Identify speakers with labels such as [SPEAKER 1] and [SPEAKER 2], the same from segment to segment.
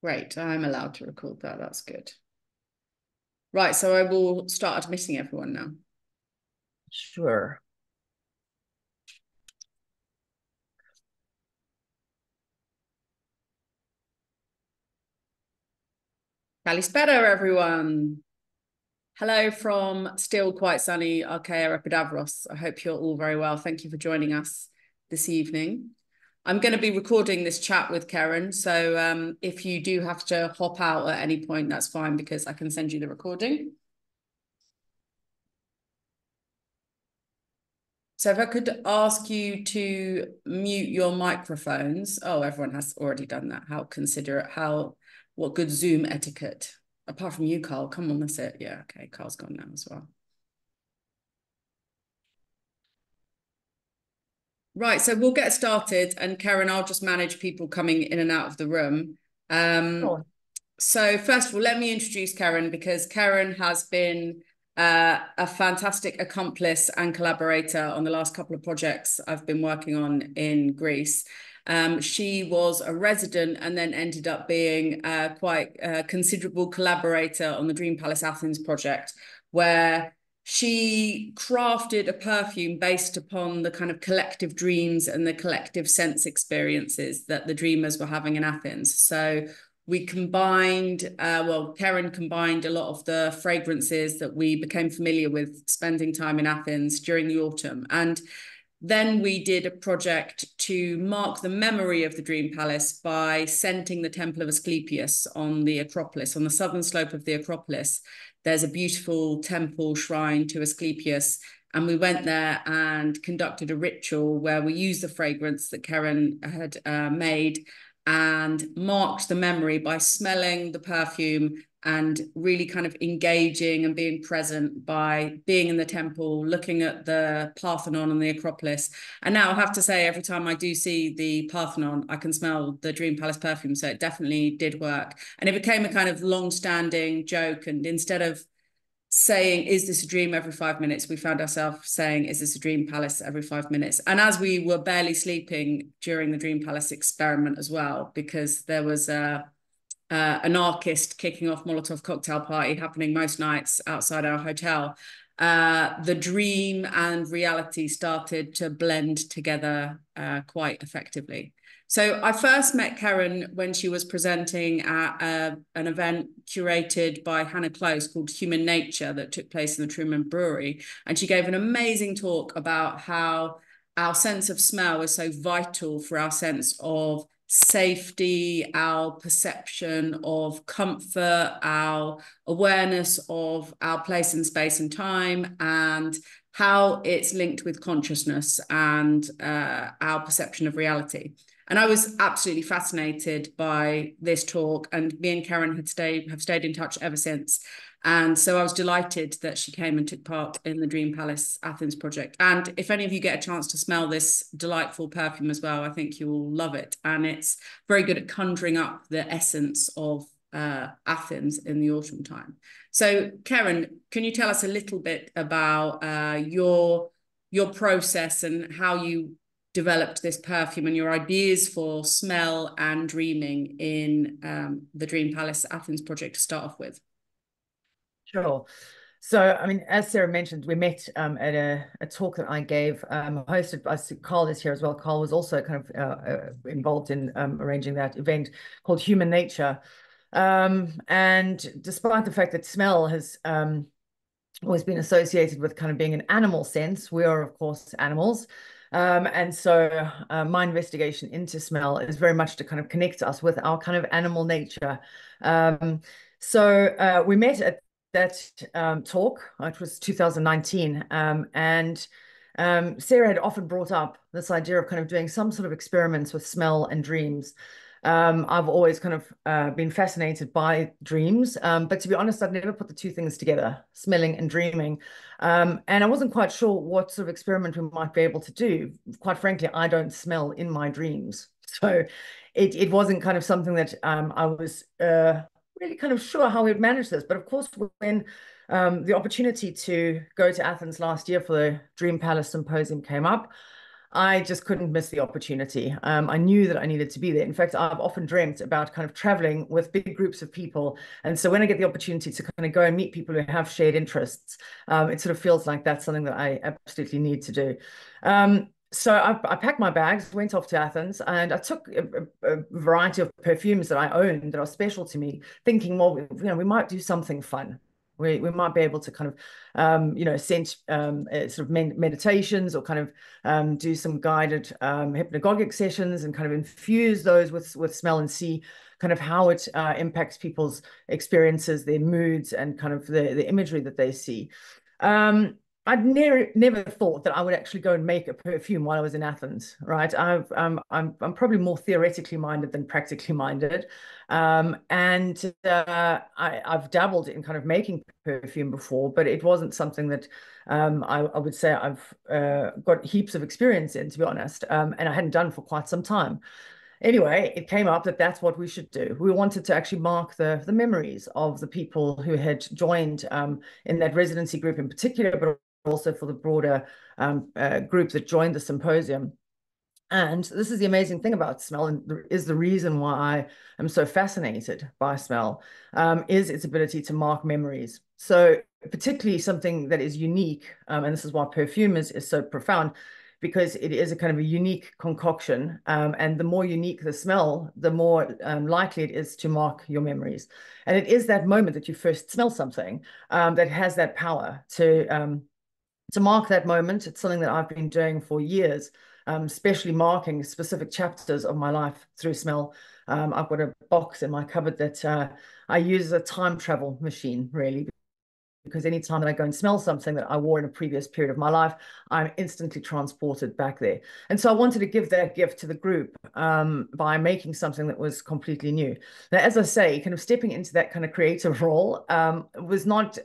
[SPEAKER 1] Great, I'm allowed to record that. That's good. Right, so I will start admitting everyone now.
[SPEAKER 2] Sure.
[SPEAKER 1] Kalispera, everyone. Hello from still quite sunny Archaia Epidavros. I hope you're all very well. Thank you for joining us this evening. I'm going to be recording this chat with Keren, so if you do have to hop out at any point, that's fine because I can send you the recording. So if I could ask you to mute your microphones. Oh, everyone has already done that. How considerate, what good Zoom etiquette. Apart from you, Carl. Come on, that's it. Yeah, okay, Carl's gone now as well. Right, so we'll get started, and Keren, I'll just manage people coming in and out of the room.
[SPEAKER 2] Sure.
[SPEAKER 1] So first of all, let me introduce Keren because Keren has been a fantastic accomplice and collaborator on the last couple of projects I've been working on in Greece. She was a resident and then ended up being quite a considerable collaborator on the Dream Palace Athens project, where she crafted a perfume based upon the kind of collective dreams and the collective sense experiences that the dreamers were having in Athens. So we combined, Keren combined a lot of the fragrances that we became familiar with spending time in Athens during the autumn. And then we did a project to mark the memory of the Dream Palace by scenting the Temple of Asklepios on the Acropolis, on the southern slope of the Acropolis. There's a beautiful temple shrine to Asklepios. And we went there and conducted a ritual where we used the fragrance that Keren had made and marked the memory by smelling the perfume and really kind of engaging and being present by being in the temple, looking at the Parthenon and the Acropolis. And now I have to say, every time I do see the Parthenon, I can smell the Dream Palace perfume. So it definitely did work. And it became a kind of long-standing joke. And instead of saying, is this a dream every 5 minutes, we found ourselves saying, is this a dream palace every 5 minutes? And as we were barely sleeping during the Dream Palace experiment as well, because there was an anarchist kicking off Molotov cocktail party happening most nights outside our hotel, the dream and reality started to blend together quite effectively. So I first met Keren when she was presenting at an event curated by Hannah Close called Human Nature that took place in the Truman Brewery. And she gave an amazing talk about how our sense of smell is so vital for our sense of safety, our perception of comfort, our awareness of our place in space and time, and how it's linked with consciousness and our perception of reality. And I was absolutely fascinated by this talk, and me and Keren have stayed in touch ever since. And so I was delighted that she came and took part in the Dream Palace Athens project. And if any of you get a chance to smell this delightful perfume as well, I think you will love it. And it's very good at conjuring up the essence of Athens in the autumn time. So Keren, can you tell us a little bit about your process and how you developed this perfume and your ideas for smell and dreaming in the Dream Palace Athens project to start off with?
[SPEAKER 2] Sure. So, I mean, as Sarah mentioned, we met at a talk that I gave, hosted by Carl is here as well. Carl was also kind of involved in arranging that event called Human Nature. And despite the fact that smell has always been associated with kind of being an animal sense, we are, of course, animals. And so my investigation into smell is very much to kind of connect us with our kind of animal nature. So we met at that talk. It was 2019, and Sarah had often brought up this idea of kind of doing some sort of experiments with smell and dreams. I've always kind of been fascinated by dreams, but to be honest, I've never put the two things together, smelling and dreaming. And I wasn't quite sure what sort of experiment we might be able to do. Quite frankly, I don't smell in my dreams. So it wasn't kind of something that I was really kind of sure how we'd manage this. But of course, when the opportunity to go to Athens last year for the Dream Palace Symposium came up, I just couldn't miss the opportunity. I knew that I needed to be there. In fact, I've often dreamt about kind of traveling with big groups of people. And so when I get the opportunity to kind of go and meet people who have shared interests, it sort of feels like that's something that I absolutely need to do. So I packed my bags, went off to Athens, and I took a variety of perfumes that I owned that are special to me, thinking, well, we might do something fun. We might be able to kind of, send sort of meditations or kind of do some guided hypnagogic sessions and kind of infuse those with smell and see kind of how it impacts people's experiences, their moods, and kind of the imagery that they see. I'd never thought that I would actually go and make a perfume while I was in Athens, right? I'm probably more theoretically minded than practically minded, and I've dabbled in kind of making perfume before, but it wasn't something that I would say I've got heaps of experience in, to be honest, and I hadn't done for quite some time. Anyway, it came up that that's what we should do. We wanted to actually mark the memories of the people who had joined in that residency group in particular, but also for the broader group that joined the symposium. And this is the amazing thing about smell, and is the reason why I am so fascinated by smell, is its ability to mark memories. So particularly something that is unique, and this is why perfume is so profound, because it is a kind of a unique concoction. And the more unique the smell, the more likely it is to mark your memories. And it is that moment that you first smell something that has that power to mark that moment. It's something that I've been doing for years, especially marking specific chapters of my life through smell. I've got a box in my cupboard that I use as a time travel machine, really, because anytime that I go and smell something that I wore in a previous period of my life, I'm instantly transported back there. And so I wanted to give that gift to the group by making something that was completely new. Now, as I say, kind of stepping into that kind of creative role was not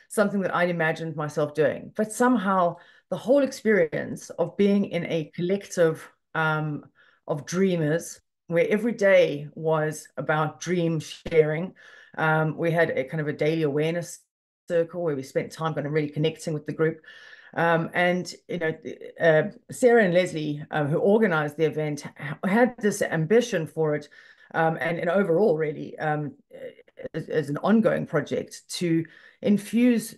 [SPEAKER 2] something that I'd imagined myself doing, but somehow the whole experience of being in a collective of dreamers, where every day was about dream sharing. We had a kind of a daily awareness circle where we spent time kind of really connecting with the group. And Sarah and Leslie, who organized the event, had this ambition for it, and overall, really, as an ongoing project, to infuse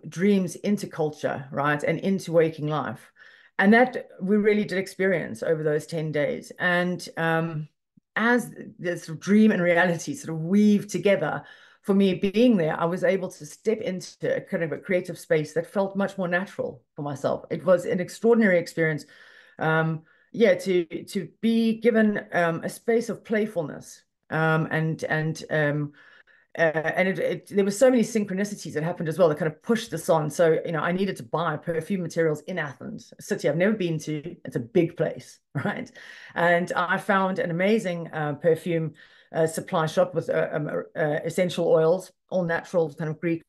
[SPEAKER 2] dreams into culture, right, and into waking life. And that we really did experience over those 10 days. And as this dream and reality sort of weave together, for me being there, I was able to step into a kind of a creative space that felt much more natural for myself. It was an extraordinary experience. Yeah, to be given a space of playfulness, and there were so many synchronicities that happened as well that kind of pushed this on. So, I needed to buy perfume materials in Athens, a city I've never been to. It's a big place, right? And I found an amazing perfume supply shop with essential oils, all natural kind of Greek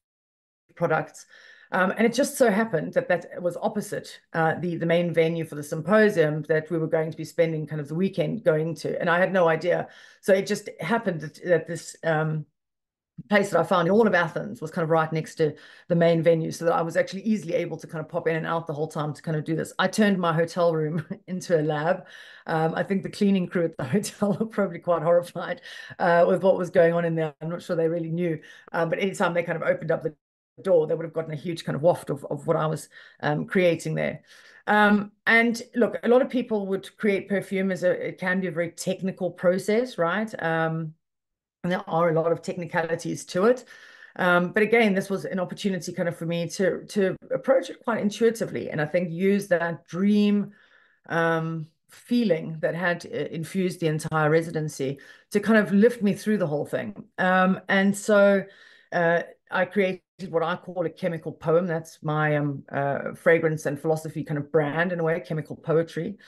[SPEAKER 2] products. And it just so happened that that was opposite the main venue for the symposium that we were going to be spending kind of the weekend going to. And I had no idea. So it just happened that this place that I found in all of Athens was kind of right next to the main venue, so that I was actually easily able to kind of pop in and out the whole time to kind of do this. I turned my hotel room into a lab. I think the cleaning crew at the hotel were probably quite horrified with what was going on in there. I'm not sure they really knew, but anytime they kind of opened up the door, they would have gotten a huge kind of waft of what I was creating there. And look, a lot of people would create perfume it can be a very technical process, right? And there are a lot of technicalities to it. But again, this was an opportunity kind of for me to approach it quite intuitively, and I think use that dream feeling that had infused the entire residency to kind of lift me through the whole thing. And so I created what I call a chemical poem. That's my fragrance and philosophy kind of brand, in a way, chemical poetry.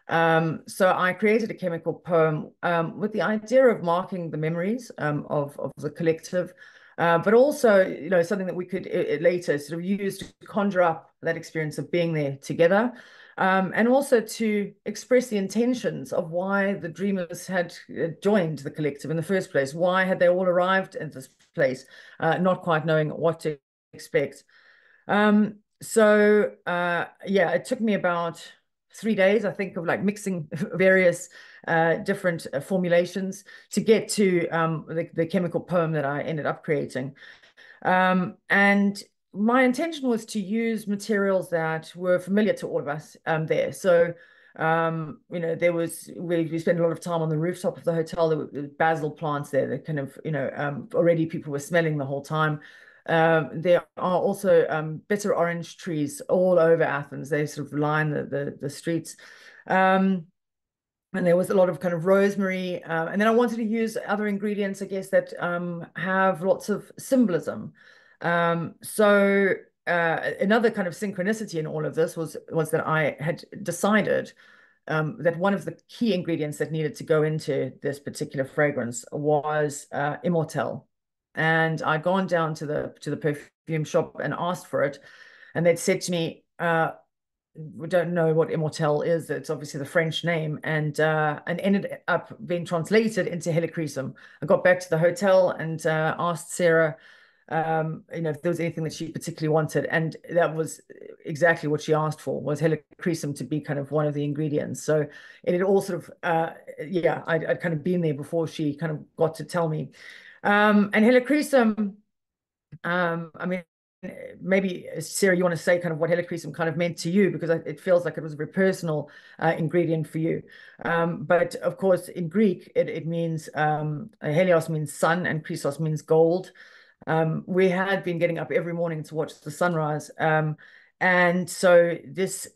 [SPEAKER 2] So I created a chemical poem with the idea of marking the memories of the collective, but also, something that we could later sort of use to conjure up that experience of being there together, and also to express the intentions of why the dreamers had joined the collective in the first place. Why had they all arrived at this place, not quite knowing what to expect? So yeah, it took me about 3 days, I think, of like mixing various different formulations to get to the chemical poem that I ended up creating. And my intention was to use materials that were familiar to all of us there. So, we spent a lot of time on the rooftop of the hotel. There were basil plants there that kind of, already people were smelling the whole time. There are also bitter orange trees all over Athens. They sort of line the streets. And there was a lot of kind of rosemary. And then I wanted to use other ingredients, I guess, that have lots of symbolism. So another kind of synchronicity in all of this was that I had decided that one of the key ingredients that needed to go into this particular fragrance was immortelle. And I'd gone down to the perfume shop and asked for it, and they'd said to me, we don't know what immortelle is. It's obviously the French name, and ended up being translated into helichrysum. I got back to the hotel and asked Sarah, if there was anything that she particularly wanted, and that was exactly what she asked for, was helichrysum to be kind of one of the ingredients. So it had all sort of, I'd kind of been there before she kind of got to tell me. And helichrysum, I mean, maybe Sarah, you want to say kind of what helichrysum kind of meant to you, because it feels like it was a very personal ingredient for you. But of course, in Greek, it means helios means sun and chrysos means gold. We had been getting up every morning to watch the sunrise. And so this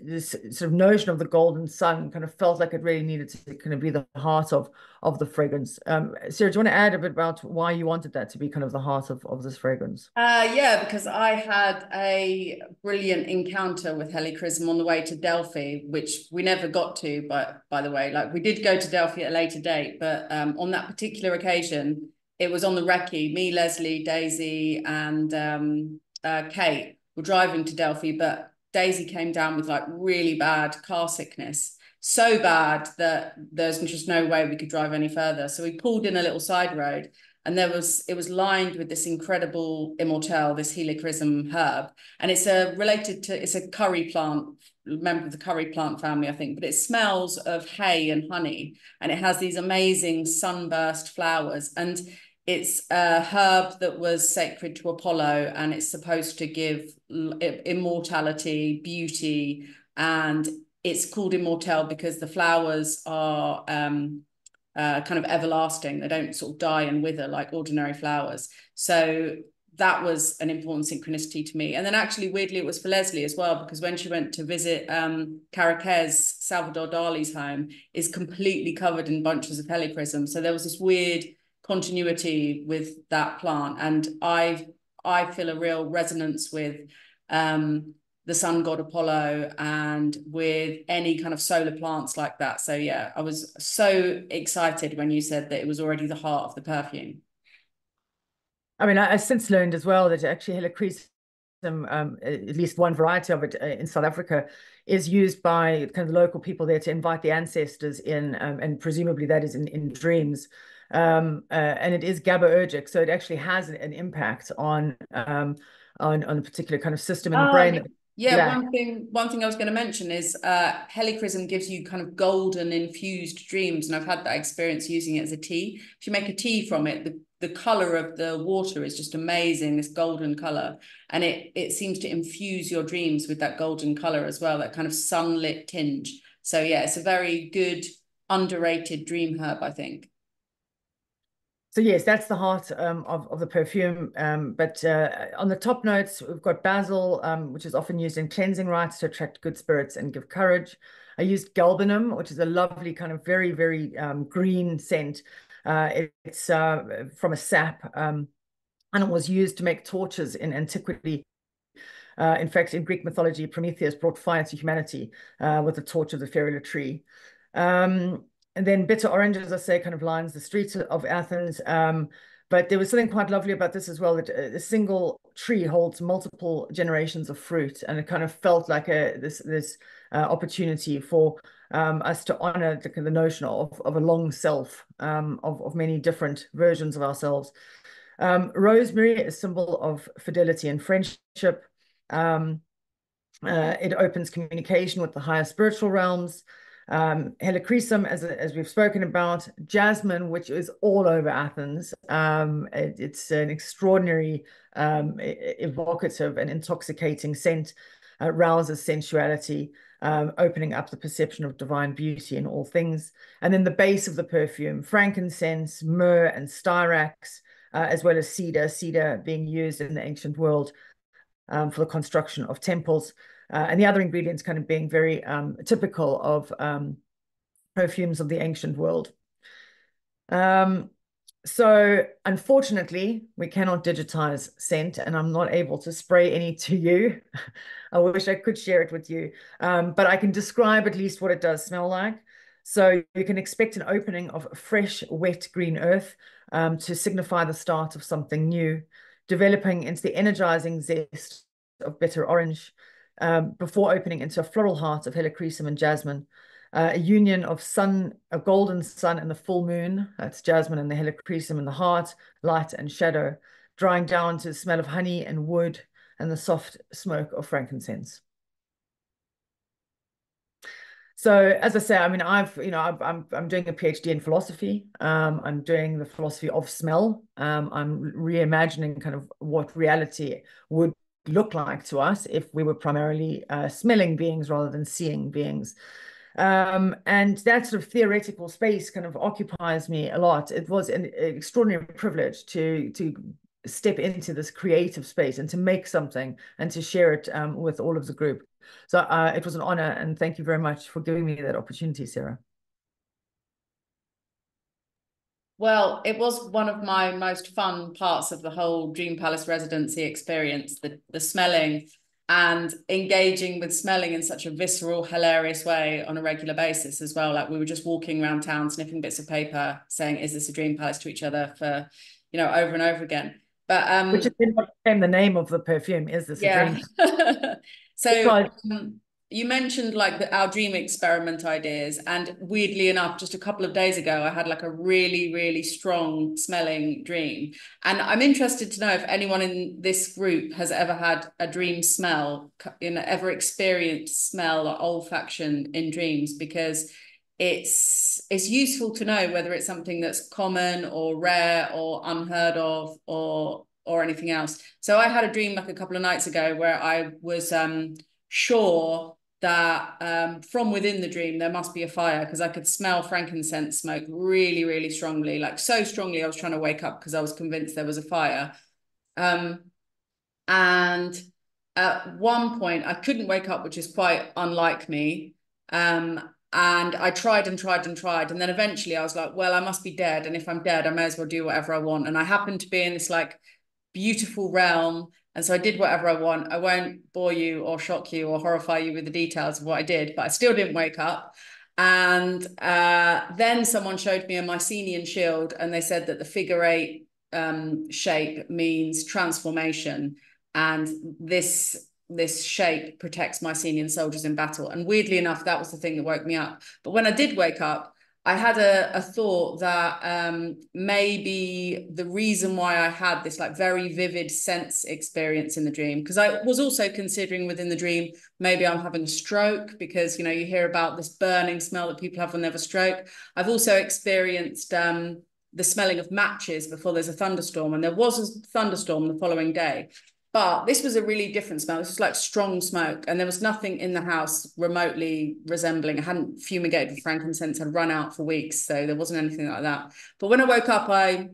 [SPEAKER 2] sort of notion of the golden sun kind of felt like it really needed to kind of be the heart of the fragrance. Sarah, do you want to add a bit about why you wanted that to be kind of the heart of this fragrance?
[SPEAKER 1] Yeah, because I had a brilliant encounter with helichrysum on the way to Delphi, which we never got to, but by the way, like we did go to Delphi at a later date, but on that particular occasion, it was on the recce. Me, Leslie, Daisy, and Kate were driving to Delphi, but Daisy came down with like really bad car sickness. So bad that there's just no way we could drive any further. So we pulled in a little side road, and it was lined with this incredible immortelle, this helichrysum herb. And it's a curry plant, member of the curry plant family, I think, but it smells of hay and honey. And it has these amazing sunburst flowers. And it's a herb that was sacred to Apollo, and it's supposed to give immortality, beauty, and it's called immortelle because the flowers are kind of everlasting. They don't sort of die and wither like ordinary flowers. So that was an important synchronicity to me. And then actually, weirdly, it was for Leslie as well, because when she went to visit Caracas, Salvador Dali's home is completely covered in bunches of helichrysum. So there was this weird continuity with that plant. And I feel a real resonance with the sun god Apollo and with any kind of solar plants like that. So yeah, I was so excited when you said that it was already the heart of the perfume.
[SPEAKER 2] I mean, I've since learned as well that actually helichrysum, at least one variety of it in South Africa, is used by kind of the local people there to invite the ancestors in, and presumably that is in dreams. And it is GABAergic, so it actually has an impact on a particular kind of system in the brain.
[SPEAKER 1] Yeah, one thing I was going to mention is helichrysum gives you kind of golden infused dreams, and I've had that experience using it as a tea. If you make a tea from it, the color of the water is just amazing, this golden color, and it seems to infuse your dreams with that golden color as well, that kind of sunlit tinge. So yeah, it's a very good underrated dream herb, I think.
[SPEAKER 2] So yes, that's the heart of the perfume. But on the top notes, we've got basil, which is often used in cleansing rites to attract good spirits and give courage. I used galbanum, which is a lovely kind of very, very green scent. It's from a sap, and it was used to make torches in antiquity. In fact, in Greek mythology, Prometheus brought fire to humanity with the torch of the ferula tree. And then bitter orange, as I say, kind of lines the streets of Athens. But there was something quite lovely about this as well, that a single tree holds multiple generations of fruit. And it kind of felt like this opportunity for us to honor the notion of a long self, of many different versions of ourselves. Rosemary is a symbol of fidelity and friendship. It opens communication with the higher spiritual realms. Helichrysum, as we've spoken about, jasmine, which is all over Athens. It's an extraordinary, evocative and intoxicating scent, rouses sensuality, opening up the perception of divine beauty in all things. And then the base of the perfume, frankincense, myrrh, and styrax, as well as cedar being used in the ancient world for the construction of temples. And the other ingredients kind of being very typical of perfumes of the ancient world. So unfortunately, we cannot digitize scent, and I'm not able to spray any to you. I wish I could share it with you, but I can describe at least what it does smell like. So you can expect an opening of fresh, wet green earth to signify the start of something new, developing into the energizing zest of bitter orange, before opening into a floral heart of helichrysum and jasmine. A union of sun, a golden sun and the full moon, that's jasmine and the helichrysum in the heart, light and shadow, drying down to the smell of honey and wood and the soft smoke of frankincense. So as I say, I mean, I'm doing a PhD in philosophy. I'm doing the philosophy of smell. I'm reimagining kind of what reality would look like to us if we were primarily smelling beings rather than seeing beings. And that sort of theoretical space kind of occupies me a lot. It was an extraordinary privilege to step into this creative space and to make something and to share it with all of the group. So it was an honor, and thank you very much for giving me that opportunity, Sarah.
[SPEAKER 1] Well, it was one of my most fun parts of the whole Dream Palace residency experience, the smelling and engaging with smelling in such a visceral, hilarious way on a regular basis as well. Like we were just walking around town, sniffing bits of paper, saying, is this a Dream Palace to each other for, over and over again. But
[SPEAKER 2] which is what became the name of the perfume. Is this a dream?
[SPEAKER 1] So you mentioned like our dream experiment ideas, and weirdly enough, just a couple of days ago, I had like a really, really strong smelling dream. And I'm interested to know if anyone in this group has ever had a dream smell, ever experienced smell or olfaction in dreams, because it's useful to know whether it's something that's common or rare or unheard of or anything else. So I had a dream like a couple of nights ago where I was sure that from within the dream there must be a fire, because I could smell frankincense smoke really, really strongly, like so strongly I was trying to wake up because I was convinced there was a fire. And at one point I couldn't wake up, which is quite unlike me. And I tried and tried and tried. And then eventually I was like, well, I must be dead. And if I'm dead, I may as well do whatever I want. And I happened to be in this like beautiful realm. And so I did whatever I want. I won't bore you or shock you or horrify you with the details of what I did, but I still didn't wake up. And then someone showed me a Mycenaean shield, and they said that the figure eight shape means transformation. And this shape protects Mycenaean soldiers in battle. And weirdly enough, that was the thing that woke me up. But when I did wake up, I had a thought that maybe the reason why I had this like very vivid sense experience in the dream, because I was also considering within the dream, maybe I'm having a stroke, because, you hear about this burning smell that people have when they have a stroke. I've also experienced the smelling of matches before there's a thunderstorm, and there was a thunderstorm the following day. But this was a really different smell. This was like strong smoke, and there was nothing in the house remotely resembling. I hadn't fumigated with frankincense, had run out for weeks, so there wasn't anything like that. But when I woke up, I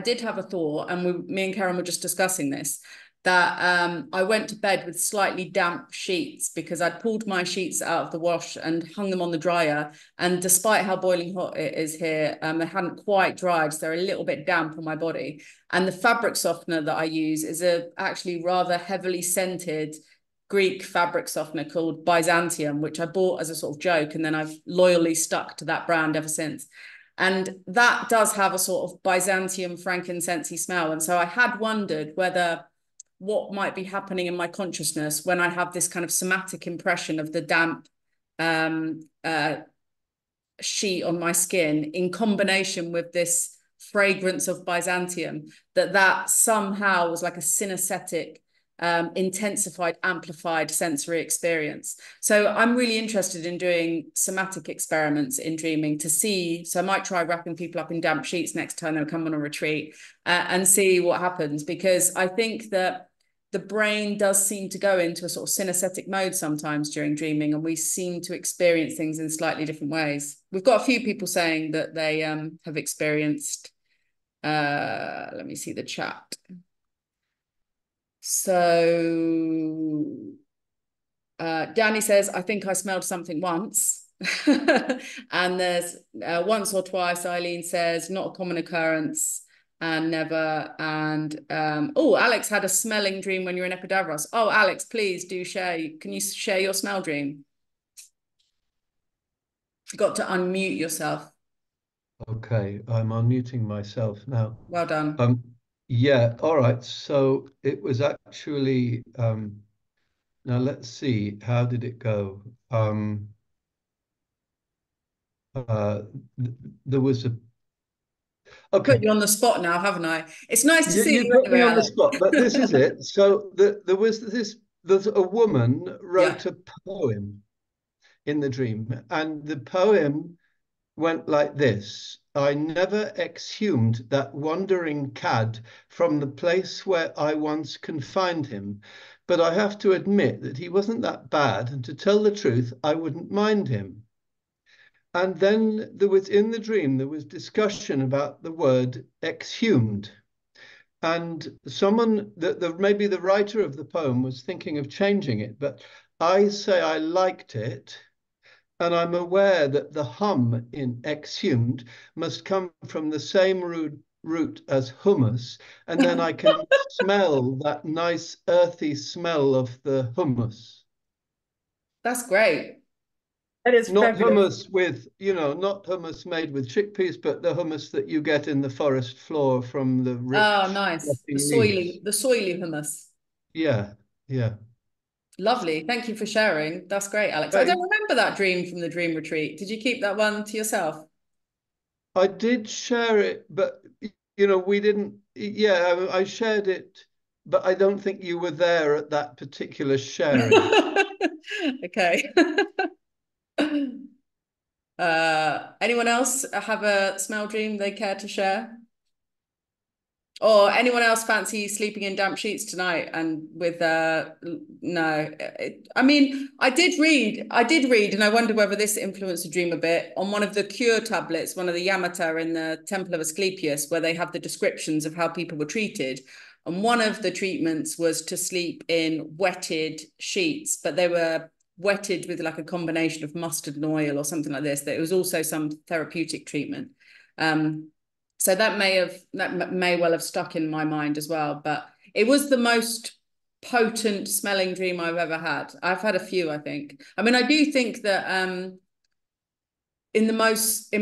[SPEAKER 1] did have a thought, and me and Keren were just discussing this, that I went to bed with slightly damp sheets because I'd pulled my sheets out of the wash and hung them on the dryer. And despite how boiling hot it is here, they hadn't quite dried, so they're a little bit damp on my body. And the fabric softener that I use is a actually rather heavily scented Greek fabric softener called Byzantium, which I bought as a sort of joke, and then I've loyally stuck to that brand ever since. And that does have a sort of Byzantium frankincense-y smell. And so I had wondered whether what might be happening in my consciousness when I have this kind of somatic impression of the damp sheet on my skin in combination with this fragrance of Byzantium, that somehow was like a synesthetic intensified, amplified sensory experience. So I'm really interested in doing somatic experiments in dreaming to see. So I might try wrapping people up in damp sheets next time they come on a retreat and see what happens, because I think that the brain does seem to go into a sort of synesthetic mode sometimes during dreaming, and we seem to experience things in slightly different ways. We've got a few people saying that they have experienced, let me see the chat. So Danny says, I think I smelled something once. And there's once or twice. Eileen says, not a common occurrence and never. And oh, Alex had a smelling dream when you're in Epidavros. Oh, Alex, please do share. Can you share your smell dream? You've got to unmute yourself.
[SPEAKER 3] Okay, I'm unmuting myself now.
[SPEAKER 1] Well done.
[SPEAKER 3] Yeah, all right. So it was actually now let's see, how did it go? There was a
[SPEAKER 1] Put you
[SPEAKER 3] okay.
[SPEAKER 1] on the spot now, haven't I? It's nice to see
[SPEAKER 3] You
[SPEAKER 1] you
[SPEAKER 3] put me
[SPEAKER 1] anyway,
[SPEAKER 3] on the
[SPEAKER 1] Alex.
[SPEAKER 3] spot, but this is it. So there was this. There's a woman
[SPEAKER 1] Yeah.
[SPEAKER 3] wrote a poem in the dream, and the poem went like this: I never exhumed that wandering cad from the place where I once confined him, but I have to admit that he wasn't that bad, and to tell the truth, I wouldn't mind him. And then there was, in the dream, there was discussion about the word exhumed. And someone, maybe the writer of the poem was thinking of changing it, but I say I liked it. And I'm aware that the hum in exhumed must come from the same root as hummus. And then I can smell that nice earthy smell of the hummus.
[SPEAKER 1] That's great.
[SPEAKER 2] That is
[SPEAKER 3] Not
[SPEAKER 2] fabulous.
[SPEAKER 3] hummus with, not hummus made with chickpeas, but the hummus that you get in the forest floor from the
[SPEAKER 1] Oh,
[SPEAKER 3] rich
[SPEAKER 1] nice.
[SPEAKER 3] leaves.
[SPEAKER 1] The soily hummus.
[SPEAKER 3] Yeah, yeah.
[SPEAKER 1] Lovely. Thank you for sharing. That's great, Alex. I don't remember that dream from the dream retreat. Did you keep that one to yourself?
[SPEAKER 3] I did share it, but we didn't. Yeah, I shared it, but I don't think you were there at that particular sharing.
[SPEAKER 1] Okay. Anyone else have a smell dream they care to share? Or anyone else fancy sleeping in damp sheets tonight and with no. I mean, I did read, and I wonder whether this influenced the dream a bit on one of the cure tablets, one of the Yamata in the Temple of Asklepios, where they have the descriptions of how people were treated. And one of the treatments was to sleep in wetted sheets, but they were wetted with like a combination of mustard and oil or something like this. That it was also some therapeutic treatment. So that may well have stuck in my mind as well. But it was the most potent smelling dream I've ever had. I've had a few, I think. I mean, I do think that in most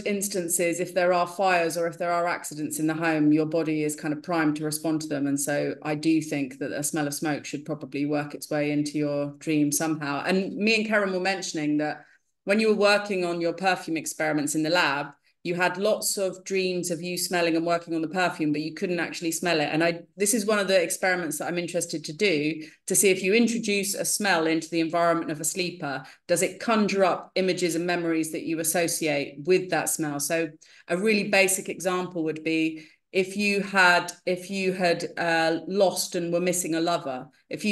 [SPEAKER 1] instances, if there are fires or if there are accidents in the home, your body is kind of primed to respond to them. And so I do think that a smell of smoke should probably work its way into your dream somehow. And me and Keren were mentioning that when you were working on your perfume experiments in the lab, you had lots of dreams of you smelling and working on the perfume, but you couldn't actually smell it. And this is one of the experiments that I'm interested to do, to see if you introduce a smell into the environment of a sleeper, does it conjure up images and memories that you associate with that smell? So a really basic example would be if you had lost and were missing a lover, if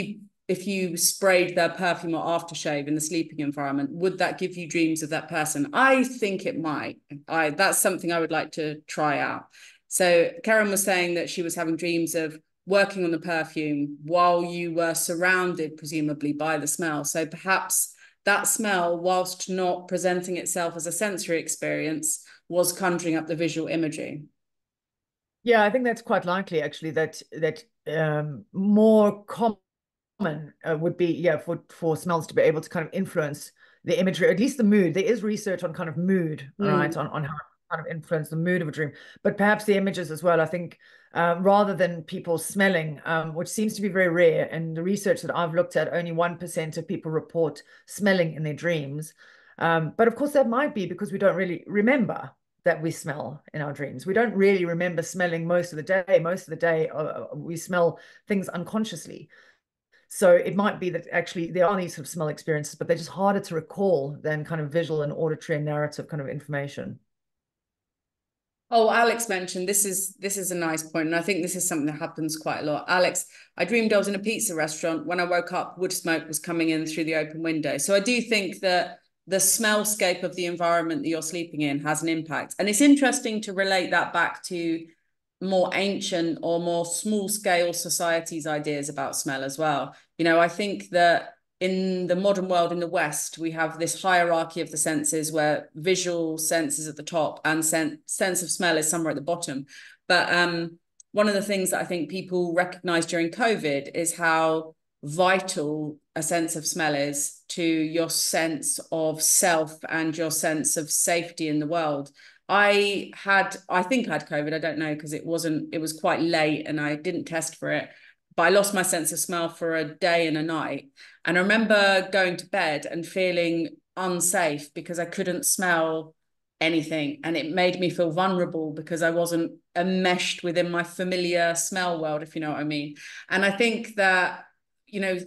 [SPEAKER 1] you sprayed their perfume or aftershave in the sleeping environment, would that give you dreams of that person? I think it might. That's something I would like to try out. So Keren was saying that she was having dreams of working on the perfume while you were surrounded, presumably, by the smell. So perhaps that smell, whilst not presenting itself as a sensory experience, was conjuring up the visual imagery.
[SPEAKER 2] Yeah, I think that's quite likely, actually, that more common would be, yeah, for smells to be able to kind of influence the imagery, or at least the mood. There is research on kind of mood, right, on how to kind of influence the mood of a dream, but perhaps the images as well. I think rather than people smelling, which seems to be very rare, and the research that I've looked at, only 1% of people report smelling in their dreams. But of course, that might be because we don't really remember that we smell in our dreams. We don't really remember smelling most of the day. Most of the day, we smell things unconsciously. So it might be that actually there are these sort of smell experiences, but they're just harder to recall than kind of visual and auditory and narrative kind of information.
[SPEAKER 1] Oh, Alex mentioned this is a nice point, and I think this is something that happens quite a lot. Alex, I dreamed I was in a pizza restaurant. When I woke up, wood smoke was coming in through the open window. So I do think that the smellscape of the environment that you're sleeping in has an impact. And it's interesting to relate that back to more ancient or more small scale societies' ideas about smell as well. You know, I think that in the modern world in the West, we have this hierarchy of the senses where visual sense is at the top and sense of smell is somewhere at the bottom. But one of the things that I think people recognize during COVID is how vital a sense of smell is to your sense of self and your sense of safety in the world. I think I had COVID. I don't know, because it was quite late and I didn't test for it, but I lost my sense of smell for a day and a night. And I remember going to bed and feeling unsafe because I couldn't smell anything. And it made me feel vulnerable because I wasn't enmeshed within my familiar smell world, if you know what I mean. And I think that, you know,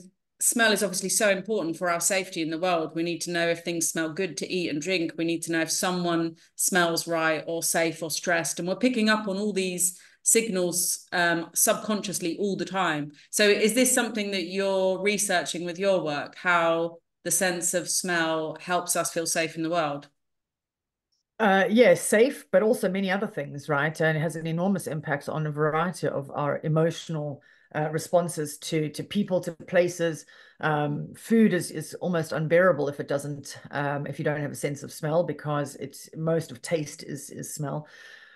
[SPEAKER 1] smell is obviously so important for our safety in the world. We need to know if things smell good to eat and drink. We need to know if someone smells right or safe or stressed. And we're picking up on all these signals subconsciously all the time. So is this something that you're researching with your work, how the sense of smell helps us feel safe in the world?
[SPEAKER 2] Yes, safe, but also many other things, right? And it has an enormous impact on a variety of our emotional responses to people, to places. Food is almost unbearable if it doesn't, if you don't have a sense of smell, because it's most of taste is smell.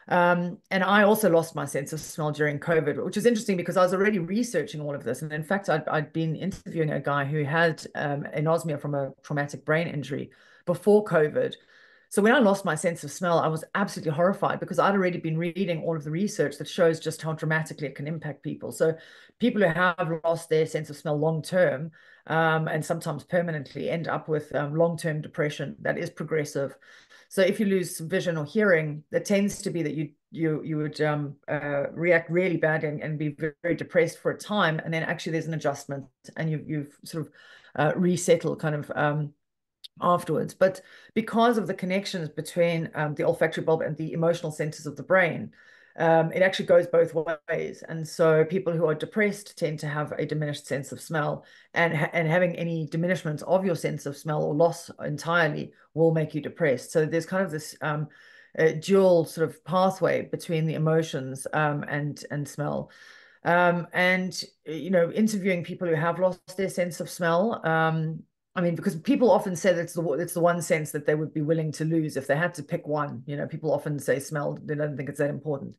[SPEAKER 2] And I also lost my sense of smell during COVID, which is interesting because I was already researching all of this. And in fact, I'd been interviewing a guy who had anosmia from a traumatic brain injury before COVID. So when I lost my sense of smell, I was absolutely horrified because I'd already been reading all of the research that shows just how dramatically it can impact people. So people who have lost their sense of smell long term, and sometimes permanently, end up with long-term depression that is progressive. So if you lose vision or hearing, that tends to be that you would react really bad and be very, very depressed for a time, and then actually there's an adjustment and you've sort of resettled kind of afterwards. But because of the connections between the olfactory bulb and the emotional centers of the brain, it actually goes both ways. And so people who are depressed tend to have a diminished sense of smell, and having any diminishment of your sense of smell or loss entirely will make you depressed. So there's kind of this dual sort of pathway between the emotions and smell. And, you know, interviewing people who have lost their sense of smell, I mean, because people often say that it's the one sense that they would be willing to lose if they had to pick one. You know, people often say smell, they don't think it's that important.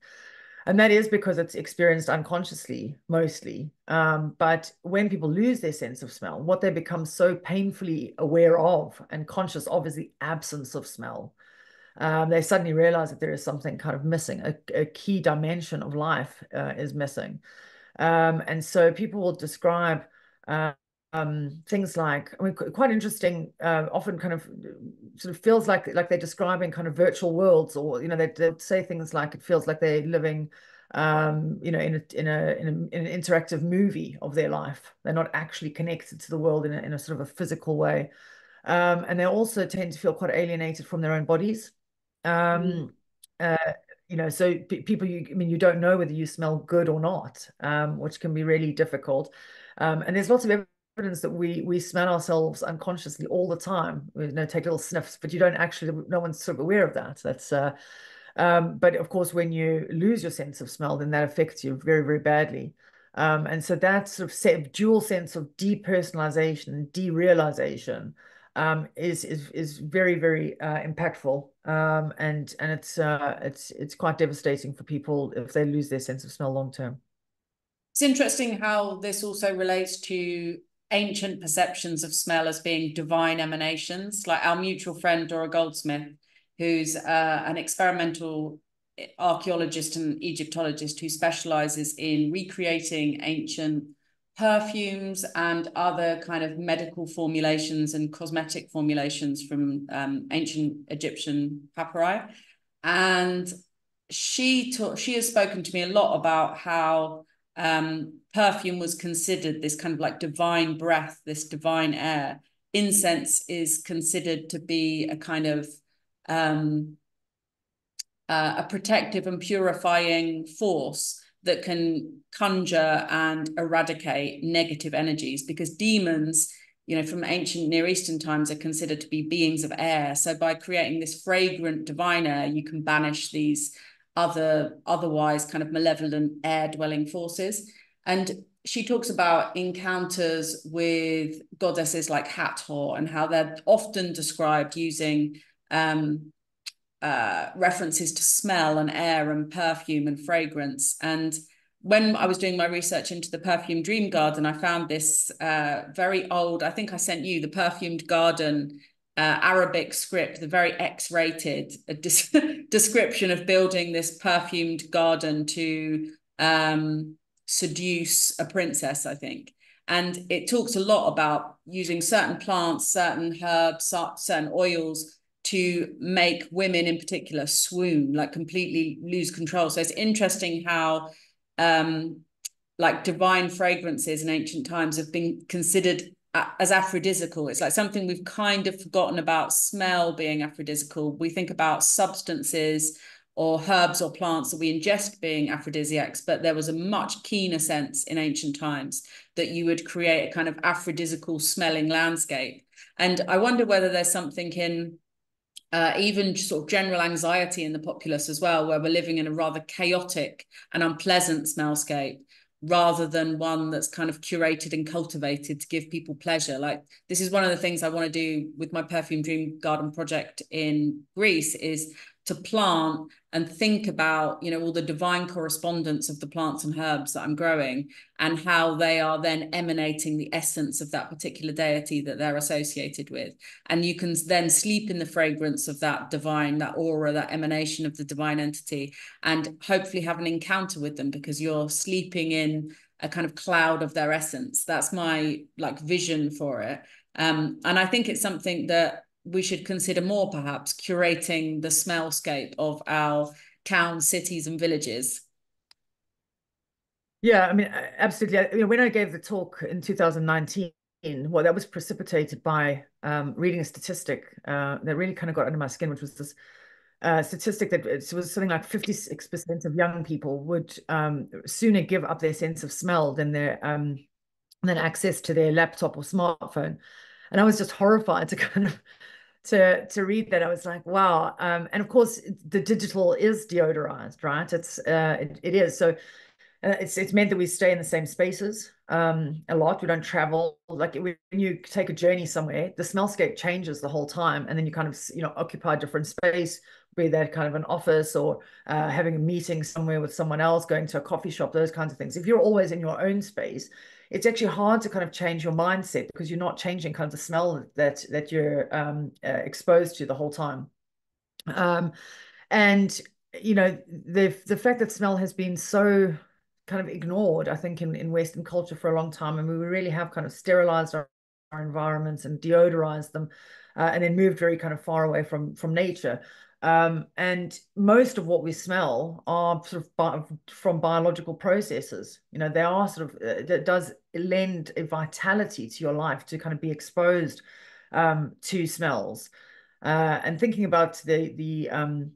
[SPEAKER 2] And that is because it's experienced unconsciously, mostly. But when people lose their sense of smell, what they become so painfully aware of and conscious of is the absence of smell. They suddenly realize that there is something kind of missing, a key dimension of life is missing. And so people will describe things like, I mean, quite interesting, often kind of sort of feels like they're describing kind of virtual worlds, or, you know, they'd say things like it feels like they're living, you know, in an interactive movie of their life. They're not actually connected to the world in a sort of a physical way. And they also tend to feel quite alienated from their own bodies. Uh, you know, so people, I mean, you don't know whether you smell good or not, which can be really difficult. And there's lots of evidence that we smell ourselves unconsciously all the time. We, you know, take little sniffs, but you don't actually, no one's sort of aware of that. That's but of course, when you lose your sense of smell, then that affects you very, very badly. And so that sort of dual sense of depersonalization and derealization is very, very impactful. And it's quite devastating for people if they lose their sense of smell long term.
[SPEAKER 1] It's interesting how this also relates to ancient perceptions of smell as being divine emanations, like our mutual friend Dora Goldsmith, who's an experimental archaeologist and Egyptologist who specializes in recreating ancient perfumes and other kind of medical formulations and cosmetic formulations from ancient Egyptian papyri. And she has spoken to me a lot about how perfume was considered this kind of like divine breath, this divine air. Incense is considered to be a kind of a protective and purifying force that can conjure and eradicate negative energies, because demons, you know, from ancient Near Eastern times, are considered to be beings of air. So by creating this fragrant divine air, you can banish these otherwise kind of malevolent air dwelling forces. And she talks about encounters with goddesses like Hathor and how they're often described using references to smell and air and perfume and fragrance. And when I was doing my research into the Perfume Dream Garden, I found this very old, I think I sent you the Perfumed Garden Arabic script, the very X-rated description of building this perfumed garden to seduce a princess, I think. And it talks a lot about using certain plants, certain herbs, certain oils to make women in particular swoon, like completely lose control. So it's interesting how like divine fragrances in ancient times have been considered as aphrodisiacal. It's like something we've kind of forgotten about smell being aphrodisiacal. We think about substances or herbs or plants that we ingest being aphrodisiacs, but there was a much keener sense in ancient times that you would create a kind of aphrodisiacal smelling landscape. And I wonder whether there's something in even sort of general anxiety in the populace as well, where we're living in a rather chaotic and unpleasant smellscape, rather than one that's kind of curated and cultivated to give people pleasure. Like, this is one of the things I want to do with my Perfume Dream Garden project in Greece, is to plant and think about, you know, all the divine correspondence of the plants and herbs that I'm growing, and how they are then emanating the essence of that particular deity that they're associated with. And you can then sleep in the fragrance of that divine, that aura, that emanation of the divine entity, and hopefully have an encounter with them, because you're sleeping in a kind of cloud of their essence. That's my like vision for it. And I think it's something that we should consider more, perhaps, curating the smellscape of our towns, cities, and villages.
[SPEAKER 2] Yeah, I mean, absolutely. When I gave the talk in 2019, well, that was precipitated by reading a statistic that really kind of got under my skin, which was this statistic that it was something like 56% of young people would sooner give up their sense of smell than their than access to their laptop or smartphone. And I was just horrified to kind of to read that. I was like, wow. And of course, the digital is deodorized, right? It is. So it's meant that we stay in the same spaces a lot. We don't travel. Like when you take a journey somewhere, the smellscape changes the whole time, and then you kind of occupy a different space, be that kind of an office or having a meeting somewhere with someone else, going to a coffee shop, those kinds of things. If you're always in your own space, it's actually hard to kind of change your mindset, because you're not changing kind of the smell that you're exposed to the whole time. And the fact that smell has been so kind of ignored, I think, in Western culture for a long time. And we really have kind of sterilized our environments and deodorized them, and then moved very kind of far away from nature. And most of what we smell are sort of from biological processes. They are sort of, that does lend a vitality to your life to kind of be exposed to smells. And thinking about the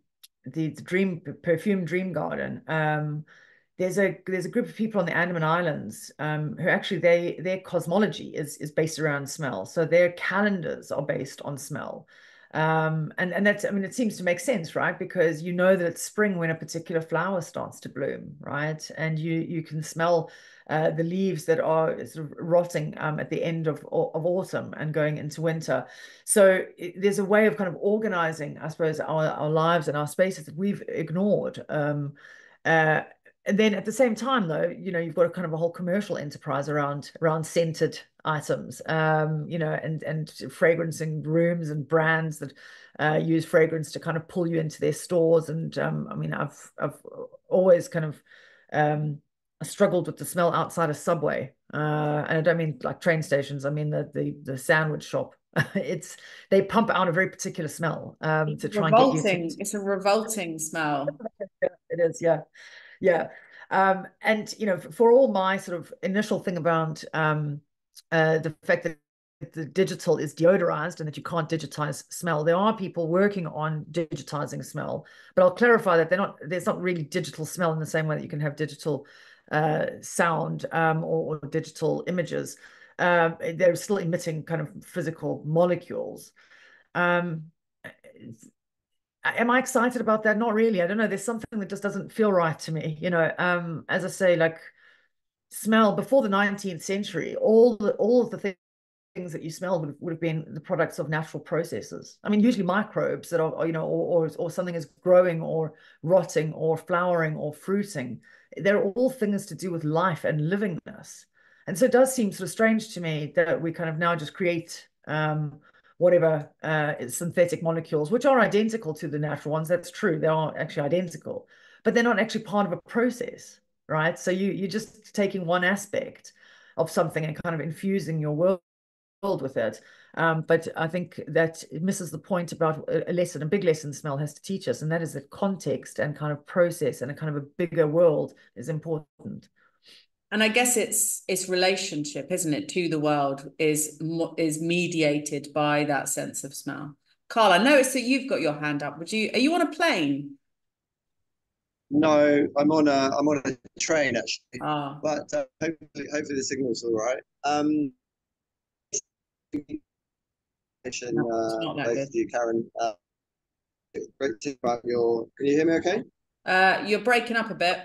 [SPEAKER 2] perfume dream garden, there's a group of people on the Andaman Islands who actually their cosmology is based around smell. So their calendars are based on smell. And that's, I mean, it seems to make sense, right? Because you know that it's spring when a particular flower starts to bloom, right? And you can smell the leaves that are sort of rotting at the end of autumn and going into winter. So there's a way of kind of organizing, I suppose, our lives and our spaces that we've ignored. And then at the same time, though, you've got a kind of a whole commercial enterprise around scented items, and fragrancing rooms and brands that use fragrance to kind of pull you into their stores. And I mean, I've always kind of struggled with the smell outside a subway, and I don't mean like train stations. I mean the sandwich shop They pump out a very particular smell to try and get you to.
[SPEAKER 1] It's a revolting smell.
[SPEAKER 2] Yeah, it is, yeah. Yeah. And for all my sort of initial thing about the fact that the digital is deodorized and that you can't digitize smell, there are people working on digitizing smell, but I'll clarify that there's not really digital smell in the same way that you can have digital sound or digital images. They're still emitting kind of physical molecules. Am I excited about that? Not really. I don't know. There's something that just doesn't feel right to me. As I say, like smell before the 19th century, all of the things that you smell would have been the products of natural processes. I mean, usually microbes that are, or something is growing or rotting or flowering or fruiting. They're all things to do with life and livingness. And so it does seem sort of strange to me that we kind of now just create whatever synthetic molecules, which are identical to the natural ones. That's true. They are actually identical, but they're not actually part of a process, right? So you're just taking one aspect of something and kind of infusing your world with it. But I think that it misses the point about a big lesson smell has to teach us, and that is that context and kind of process and a kind of a bigger world is important.
[SPEAKER 1] And I guess its relationship, isn't it, to the world is mediated by that sense of smell. Carl, I noticed that you've got your hand up. Are you on a plane?
[SPEAKER 4] No, I'm on a train actually,
[SPEAKER 1] Ah,
[SPEAKER 4] but hopefully the signal's all right.
[SPEAKER 1] no, it's not that
[SPEAKER 4] Both
[SPEAKER 1] good.
[SPEAKER 4] of you, Karen. Great to about your. Can you hear me? Okay.
[SPEAKER 1] You're breaking up a bit.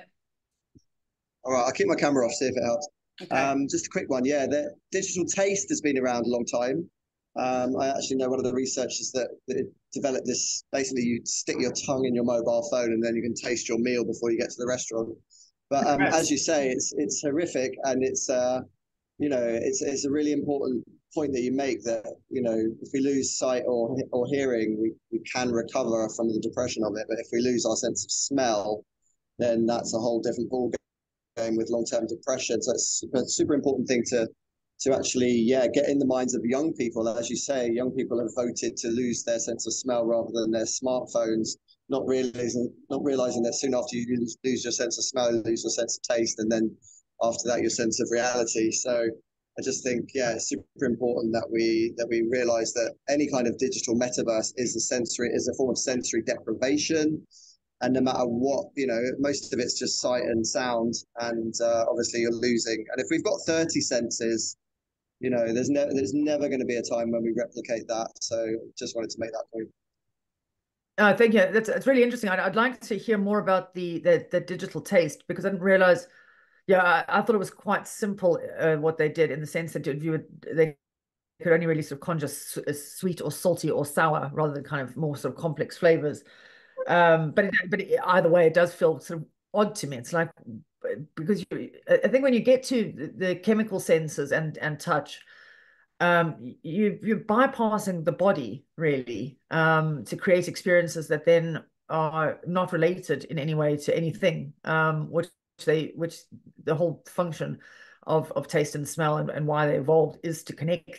[SPEAKER 4] All right, I'll keep my camera off, see if it helps.
[SPEAKER 1] Okay.
[SPEAKER 4] Just a quick one. Yeah, the digital taste has been around a long time. I actually know one of the researchers that developed this. Basically, you stick your tongue in your mobile phone and then you can taste your meal before you get to the restaurant. But as you say, it's horrific, and it's a really important point that you make, that if we lose sight or hearing, we can recover from the depression of it. But if we lose our sense of smell, then that's a whole different ball game with long-term depression. So it's a super important thing to actually get in the minds of young people. As you say, young people have voted to lose their sense of smell rather than their smartphones, not realizing that soon after you lose your sense of smell, you lose your sense of taste, and then after that your sense of reality. So I just think it's super important that we realize that any kind of digital metaverse is a form of sensory deprivation. And no matter what, most of it's just sight and sound, and obviously you're losing. And if we've got 30 senses, there's never going to be a time when we replicate that. So just wanted to make that point.
[SPEAKER 2] Thank you. It's really interesting. I'd like to hear more about the digital taste, because I didn't realize. Yeah, I thought it was quite simple what they did, in the sense that they could only really sort of conjure sweet or salty or sour, rather than kind of more sort of complex flavors. But either way, it does feel sort of odd to me. It's like, because I think when you get to the chemical senses and touch, you're bypassing the body really, to create experiences that then are not related in any way to anything, which the whole function of taste and smell and why they evolved is to connect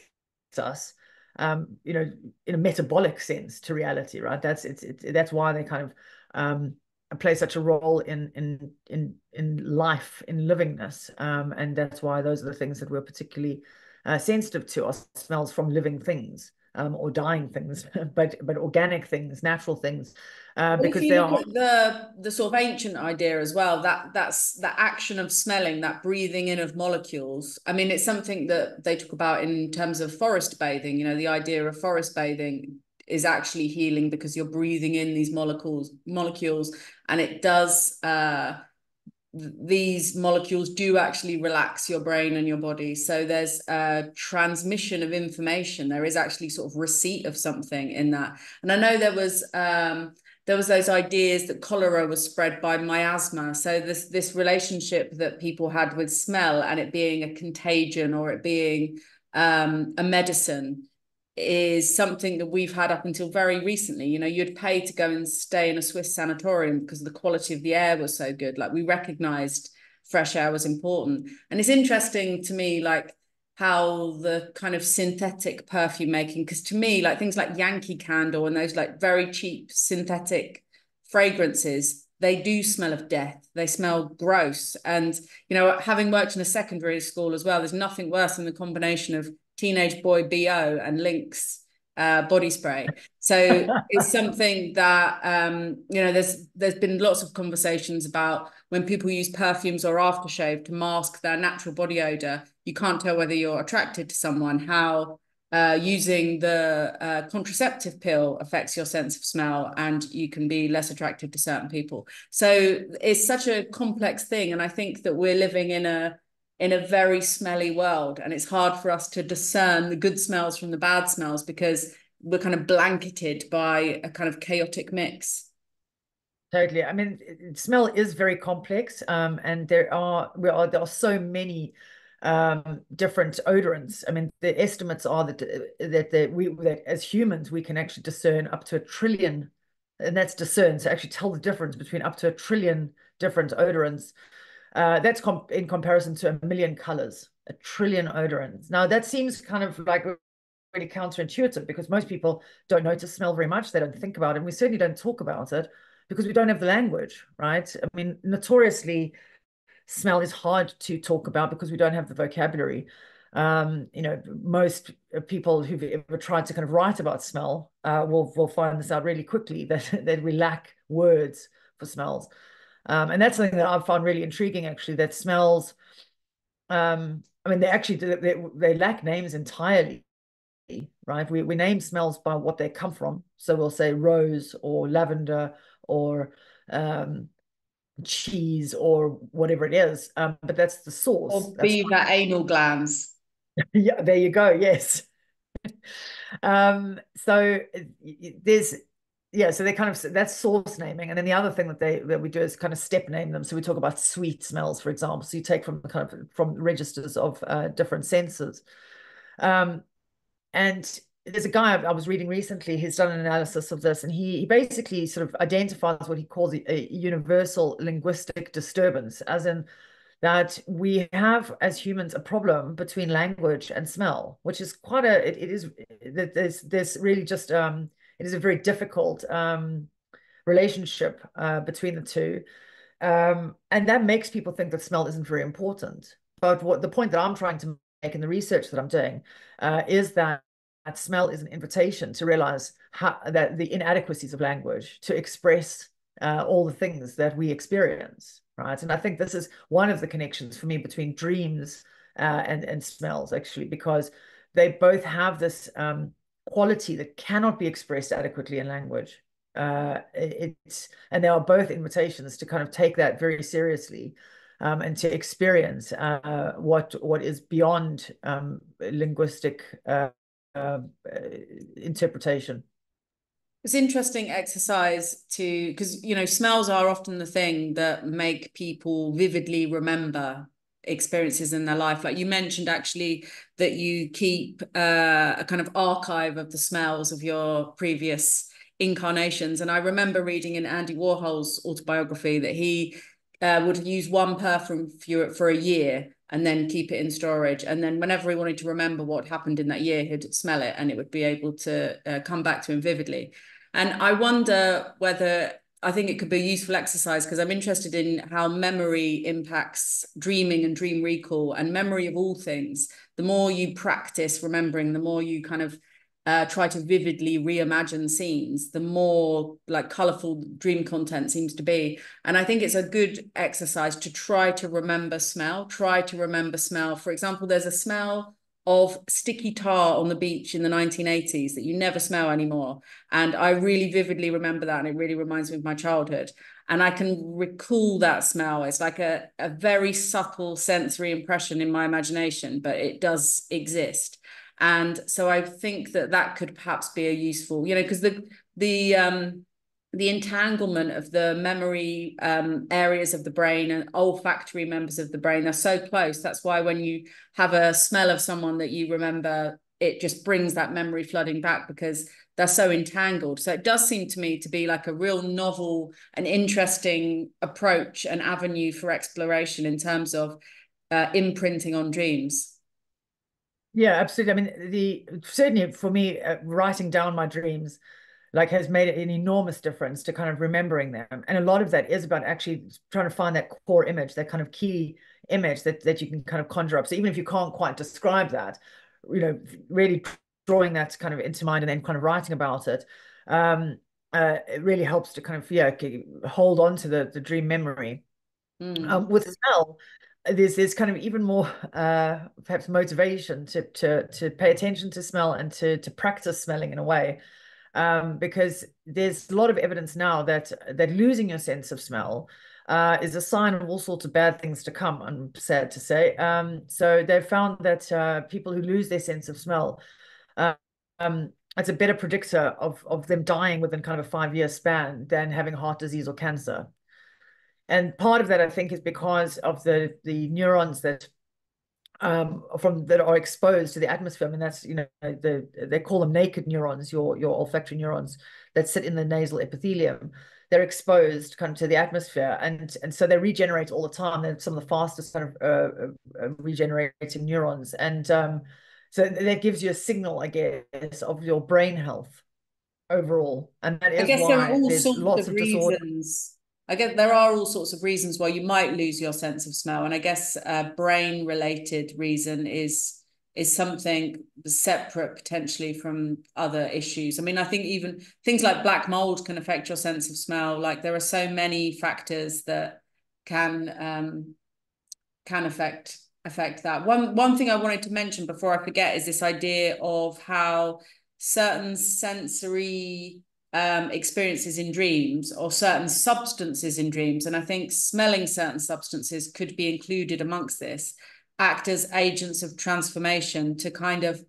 [SPEAKER 2] us, in a metabolic sense to reality, right? That's why they kind of play such a role in life, in livingness, and that's why those are the things that we're particularly sensitive to, are smells from living things, or dying things, but organic things, natural things, because
[SPEAKER 1] if you
[SPEAKER 2] they
[SPEAKER 1] look
[SPEAKER 2] are.
[SPEAKER 1] at the sort of ancient idea as well, that's that action of smelling, that breathing in of molecules. I mean, it's something that they talk about in terms of forest bathing. The idea of forest bathing is actually healing, because you're breathing in these molecules, and it does. These molecules do actually relax your brain and your body. So there's a transmission of information. There is actually sort of receipt of something in that. And I know there was those ideas that cholera was spread by miasma. So this relationship that people had with smell, and it being a contagion, or it being a medicine, is something that we've had up until very recently. You'd pay to go and stay in a Swiss sanatorium because the quality of the air was so good. Like, we recognized fresh air was important. And it's interesting to me, like, how the kind of synthetic perfume making, because to me, like things like Yankee Candle and those like very cheap synthetic fragrances, they do smell of death. They smell gross. And, you know, having worked in a secondary school as well, there's nothing worse than the combination of teenage boy BO and Lynx body spray. So it's something that, you know, there's been lots of conversations about when people use perfumes or aftershave to mask their natural body odor. You can't tell whether you're attracted to someone, how using the contraceptive pill affects your sense of smell, and you can be less attracted to certain people. So it's such a complex thing. And I think that we're living in a very smelly world, and it's hard for us to discern the good smells from the bad smells because we're kind of blanketed by a kind of chaotic mix.
[SPEAKER 2] Totally. I mean, smell is very complex, and there are so many different odorants. I mean, the estimates are that as humans we can actually discern up to 1 trillion, and that's discern, so actually tell the difference between up to 1 trillion different odorants. That's in comparison to 1 million colors, 1 trillion odorants. Now that seems kind of like really counterintuitive because most people don't notice smell very much. They don't think about it. And we certainly don't talk about it because we don't have the language, right? I mean, notoriously, smell is hard to talk about because we don't have the vocabulary. You know, most people who've ever tried to kind of write about smell will find this out really quickly, that we lack words for smells. And that's something that I've found really intriguing, actually, that smells, I mean, they lack names entirely, right? We name smells by what they come from. So we'll say rose or lavender or cheese or whatever it is. But that's the source.
[SPEAKER 1] Or beaver anal glands.
[SPEAKER 2] Yeah, there you go. Yes. So there's, yeah, so they kind of, that's source naming. And then the other thing that we do is kind of step name them. So we talk about sweet smells, for example. So you take from registers of different senses. And there's a guy I was reading recently who's done an analysis of this, and he basically sort of identifies what he calls a universal linguistic disturbance, as in that we have as humans a problem between language and smell, which is quite there's really just it is a very difficult relationship between the two, and that makes people think that smell isn't very important. But the point that I'm trying to make in the research that I'm doing is that smell is an invitation to realize that the inadequacies of language to express all the things that we experience, right? And I think this is one of the connections for me between dreams and smells, actually, because they both have this quality that cannot be expressed adequately in language. And they are both invitations to kind of take that very seriously. And to experience what is beyond linguistic interpretation.
[SPEAKER 1] It's interesting exercise because, you know, smells are often the thing that make people vividly remember experiences in their life. Like you mentioned, actually, that you keep a kind of archive of the smells of your previous incarnations. And I remember reading in Andy Warhol's autobiography that he would use one perfume for a year and then keep it in storage. And then whenever he wanted to remember what happened in that year, he'd smell it and it would be able to come back to him vividly. And I wonder whether, I think it could be a useful exercise because I'm interested in how memory impacts dreaming and dream recall and memory of all things. The more you practice remembering, the more you kind of try to vividly reimagine scenes, the more like colorful dream content seems to be. And I think it's a good exercise to try to remember smell. For example, there's a smell of sticky tar on the beach in the 1980s that you never smell anymore. And I really vividly remember that. And it really reminds me of my childhood. And I can recall that smell. It's like a very subtle sensory impression in my imagination, but it does exist. And so I think that could perhaps be a useful, you know, because the entanglement of the memory areas of the brain and olfactory members of the brain are so close. That's why when you have a smell of someone that you remember, it just brings that memory flooding back because they're so entangled. So it does seem to me to be like a real novel and interesting approach and avenue for exploration in terms of imprinting on dreams.
[SPEAKER 2] Yeah, absolutely. I mean, certainly for me, writing down my dreams like has made an enormous difference to kind of remembering them. And a lot of that is about actually trying to find that core image, that kind of key image that you can kind of conjure up. So even if you can't quite describe that, really drawing that kind of into mind and then kind of writing about it, it really helps to kind of hold on to the dream memory. With smell, there's kind of even more perhaps motivation to pay attention to smell and to practice smelling in a way, because there's a lot of evidence now that losing your sense of smell is a sign of all sorts of bad things to come, I'm sad to say. So they've found that people who lose their sense of smell, it's a better predictor of them dying within kind of a 5-year span than having heart disease or cancer. And part of that, I think, is because of the neurons that that are exposed to the atmosphere. I mean, that's, they call them naked neurons, your olfactory neurons that sit in the nasal epithelium. They're exposed kind of to the atmosphere, and so they regenerate all the time. They're some of the fastest kind of regenerating neurons, and so that gives you a signal, I guess, of your brain health overall, and that
[SPEAKER 1] I
[SPEAKER 2] is
[SPEAKER 1] guess there are
[SPEAKER 2] why
[SPEAKER 1] all
[SPEAKER 2] there's
[SPEAKER 1] sorts
[SPEAKER 2] lots
[SPEAKER 1] of
[SPEAKER 2] of disorders.
[SPEAKER 1] reasons. I guess there are all sorts of reasons why you might lose your sense of smell, and I guess a brain-related reason is something separate potentially from other issues. I mean, I think even things like black mold can affect your sense of smell. Like there are so many factors that can affect that. One thing I wanted to mention before I forget is this idea of how certain sensory experiences in dreams or certain substances in dreams, and I think smelling certain substances could be included amongst this, act as agents of transformation to kind of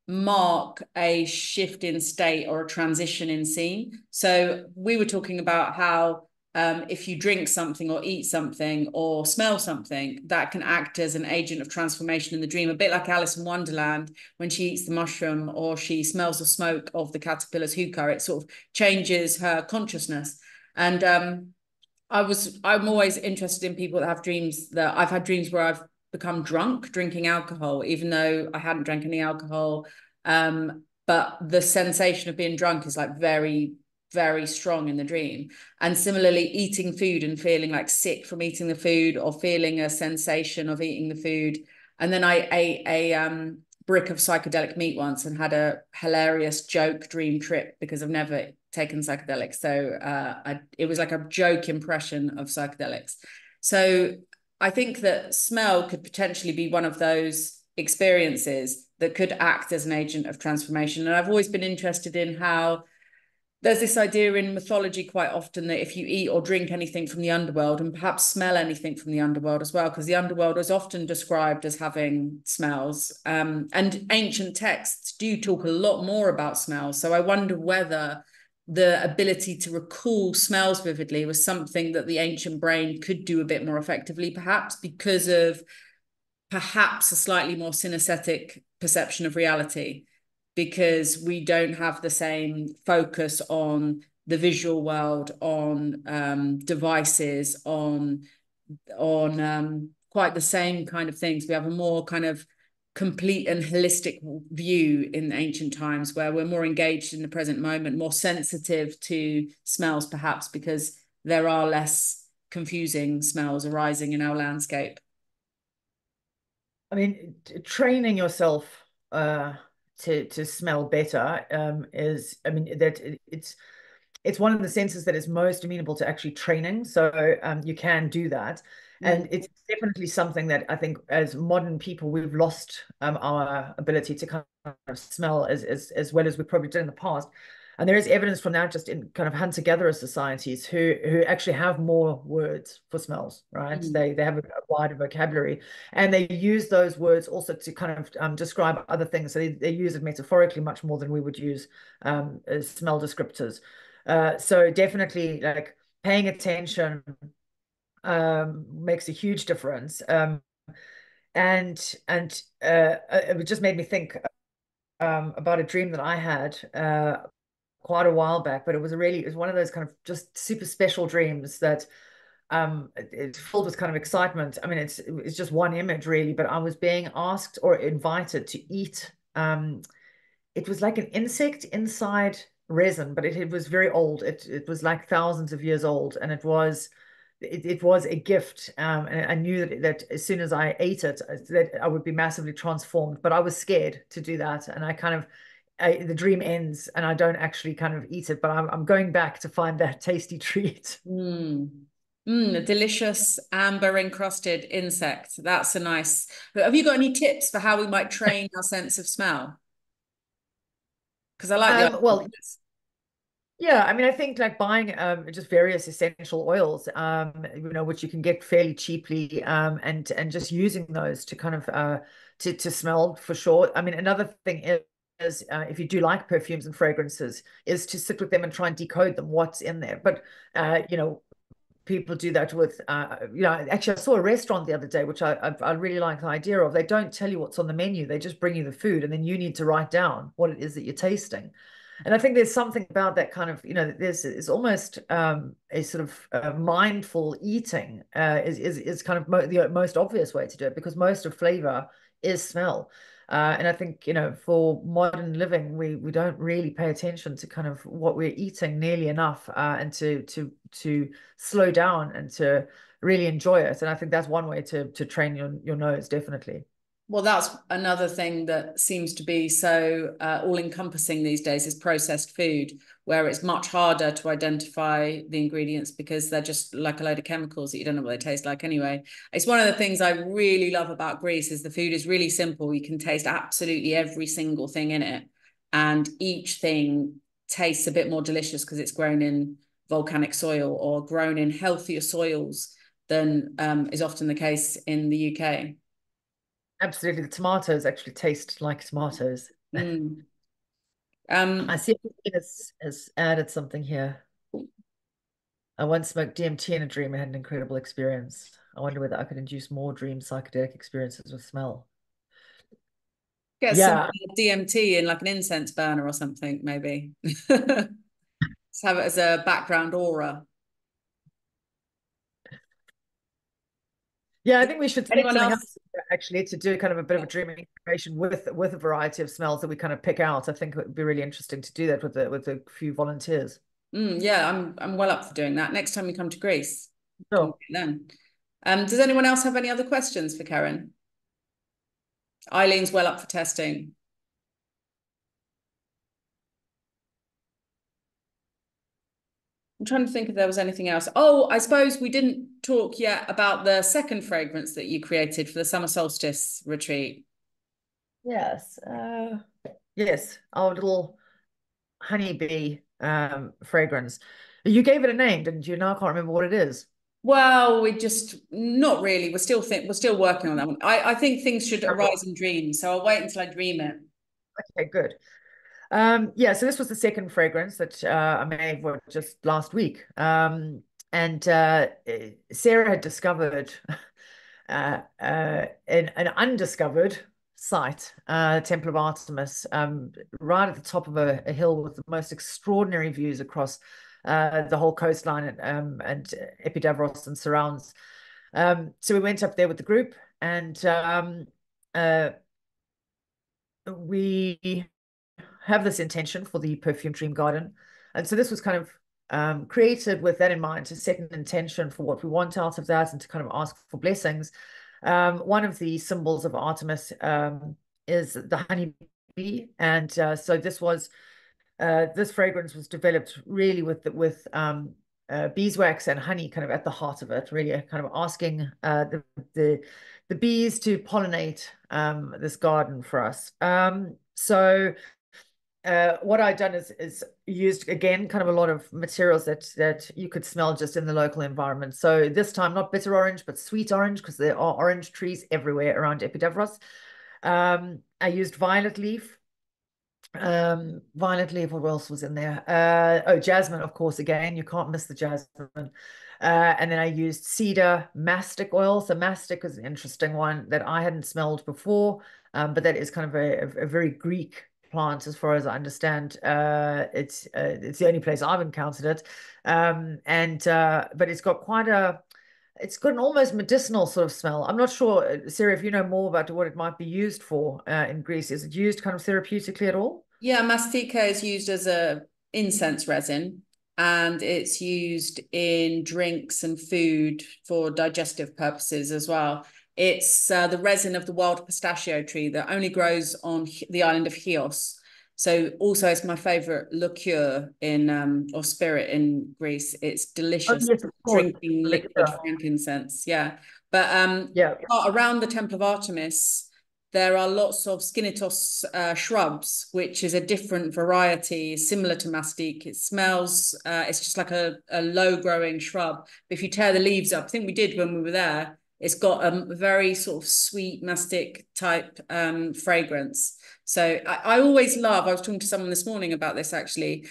[SPEAKER 1] mark a shift in state or a transition in scene. So we were talking about how if you drink something or eat something or smell something, that can act as an agent of transformation in the dream, a bit like Alice in Wonderland when she eats the mushroom or she smells the smoke of the caterpillar's hookah. It sort of changes her consciousness. And I'm always interested in people that have dreams. That I've had dreams where I've become drunk drinking alcohol, even though I hadn't drank any alcohol. But the sensation of being drunk is like very, very strong in the dream. And similarly, eating food and feeling like sick from eating the food or feeling a sensation of eating the food. And then I ate a brick of psychedelic meat once and had a hilarious joke dream trip because I've never taken psychedelics. So it was like a joke impression of psychedelics. So I think that smell could potentially be one of those experiences that could act as an agent of transformation. And I've always been interested in how there's this idea in mythology quite often that if you eat or drink anything from the underworld and perhaps smell anything from the underworld as well, because the underworld is often described as having smells. And ancient texts do talk a lot more about smells. So I wonder whether the ability to recall smells vividly was something that the ancient brain could do a bit more effectively, perhaps because of perhaps a slightly more synesthetic perception of reality, because we don't have the same focus on the visual world, on devices, on quite the same kind of things. We have a more kind of complete and holistic view in ancient times where we're more engaged in the present moment, more sensitive to smells, perhaps because there are less confusing smells arising in our landscape.
[SPEAKER 2] I mean, training yourself to smell better is, I mean, that it's one of the senses that is most amenable to actually training. So you can do that. And it's definitely something that I think as modern people, we've lost our ability to kind of smell as well as we probably did in the past. And there is evidence from that just in kind of hunter-gatherer societies who actually have more words for smells, right? They have a wider vocabulary, and they use those words also to kind of describe other things. So they use it metaphorically much more than we would use as smell descriptors. So definitely like paying attention makes a huge difference. And it just made me think about a dream that I had quite a while back, but it was one of those kind of just super special dreams that it's filled with kind of excitement. I mean, it's just one image really, but I was being asked or invited to eat. It was like an insect inside resin, but it was very old. It was like thousands of years old, and it was a gift. And I knew that as soon as I ate it, that I would be massively transformed. But I was scared to do that, and I kind of the dream ends, and I don't actually kind of eat it. But I'm going back to find that tasty treat.
[SPEAKER 1] A delicious amber encrusted insect. That's a nice. Have you got any tips for how we might train our sense of smell? Because I like the
[SPEAKER 2] well, yeah, I mean, I think like buying just various essential oils, which you can get fairly cheaply, and just using those to kind of to smell for sure. I mean, another thing is if you do like perfumes and fragrances, is to sit with them and try and decode them, what's in there. But people do that with actually I saw a restaurant the other day, which I really like the idea of. They don't tell you what's on the menu, they just bring you the food, and then you need to write down what it is that you're tasting. And I think there's something about that kind of, there's almost a sort of mindful eating is kind of the most obvious way to do it, because most of flavor is smell. And I think, for modern living, we don't really pay attention to kind of what we're eating nearly enough, and to slow down and to really enjoy it. And I think that's one way to train your nose, definitely.
[SPEAKER 1] Well, that's another thing that seems to be so all-encompassing these days is processed food, where it's much harder to identify the ingredients because they're just like a load of chemicals that you don't know what they taste like anyway. It's one of the things I really love about Greece is the food is really simple. You can taste absolutely every single thing in it, and each thing tastes a bit more delicious because it's grown in volcanic soil or grown in healthier soils than is often the case in the UK.
[SPEAKER 2] Absolutely. The tomatoes actually taste like tomatoes. I see has added something here. I once smoked DMT in a dream and had an incredible experience. I wonder whether I could induce more dream psychedelic experiences with smell.
[SPEAKER 1] Get some DMT in like an incense burner or something, maybe. Let's have it as a background aura.
[SPEAKER 2] Yeah, I think we should set
[SPEAKER 1] Anyone
[SPEAKER 2] something
[SPEAKER 1] else?
[SPEAKER 2] up actually to do kind of a bit of a dreaming incubation with a variety of smells that we kind of pick out. I think it would be really interesting to do that with a few volunteers.
[SPEAKER 1] Yeah, I'm well up for doing that. Next time we come to Greece.
[SPEAKER 2] Sure.
[SPEAKER 1] Then. Does anyone else have any other questions for Keren? Eileen's well up for testing. I'm trying to think if there was anything else. Oh, I suppose we didn't talk yet about the second fragrance that you created for the summer solstice retreat.
[SPEAKER 2] Yes. Yes, our little honeybee fragrance. You gave it a name, didn't you? Now I can't remember what it is.
[SPEAKER 1] Well, we just not really. We're still working on that one. I think things should arise in dreams, so I'll wait until I dream it.
[SPEAKER 2] Okay, good. Yeah, so this was the second fragrance that I made just last week. And Sarah had discovered an undiscovered site, Temple of Artemis, right at the top of a hill with the most extraordinary views across the whole coastline and Epidavros and surrounds. So we went up there with the group, and we have this intention for the perfume dream garden. And so this was kind of created with that in mind, to set an intention for what we want out of that and to kind of ask for blessings. One of the symbols of Artemis is the honeybee. And so this fragrance was developed really with beeswax and honey kind of at the heart of it, really kind of asking the bees to pollinate this garden for us. So what I've done is used again kind of a lot of materials that you could smell just in the local environment. So this time not bitter orange but sweet orange, because there are orange trees everywhere around Epidavros. I used violet leaf. What else was in there? Jasmine, of course, again, you can't miss the jasmine. And then I used cedar mastic oil. So mastic is an interesting one that I hadn't smelled before, but that is kind of a very Greek plant as far as I understand. It's the only place I've encountered it. But it's got quite it's got an almost medicinal sort of smell. I'm not sure, Sarah, if you know more about what it might be used for in Greece. Is it used kind of therapeutically at all?
[SPEAKER 1] Yeah, mastika is used as a incense resin, and it's used in drinks and food for digestive purposes as well. It's the resin of the wild pistachio tree that only grows on the island of Chios. So also it's my favorite liqueur in or spirit in Greece. It's
[SPEAKER 2] Oh,
[SPEAKER 1] delicious
[SPEAKER 2] yes, of course.
[SPEAKER 1] drinking liquid
[SPEAKER 2] Liqueur.
[SPEAKER 1] frankincense. Yeah. But
[SPEAKER 2] Yeah.
[SPEAKER 1] around the Temple of Artemis, there are lots of skinitos shrubs, which is a different variety, similar to mastic. It smells, it's just like a low-growing shrub. But if you tear the leaves up, I think we did when we were there, it's got a very sort of sweet mastic type fragrance. So I always love, I was talking to someone this morning about this actually,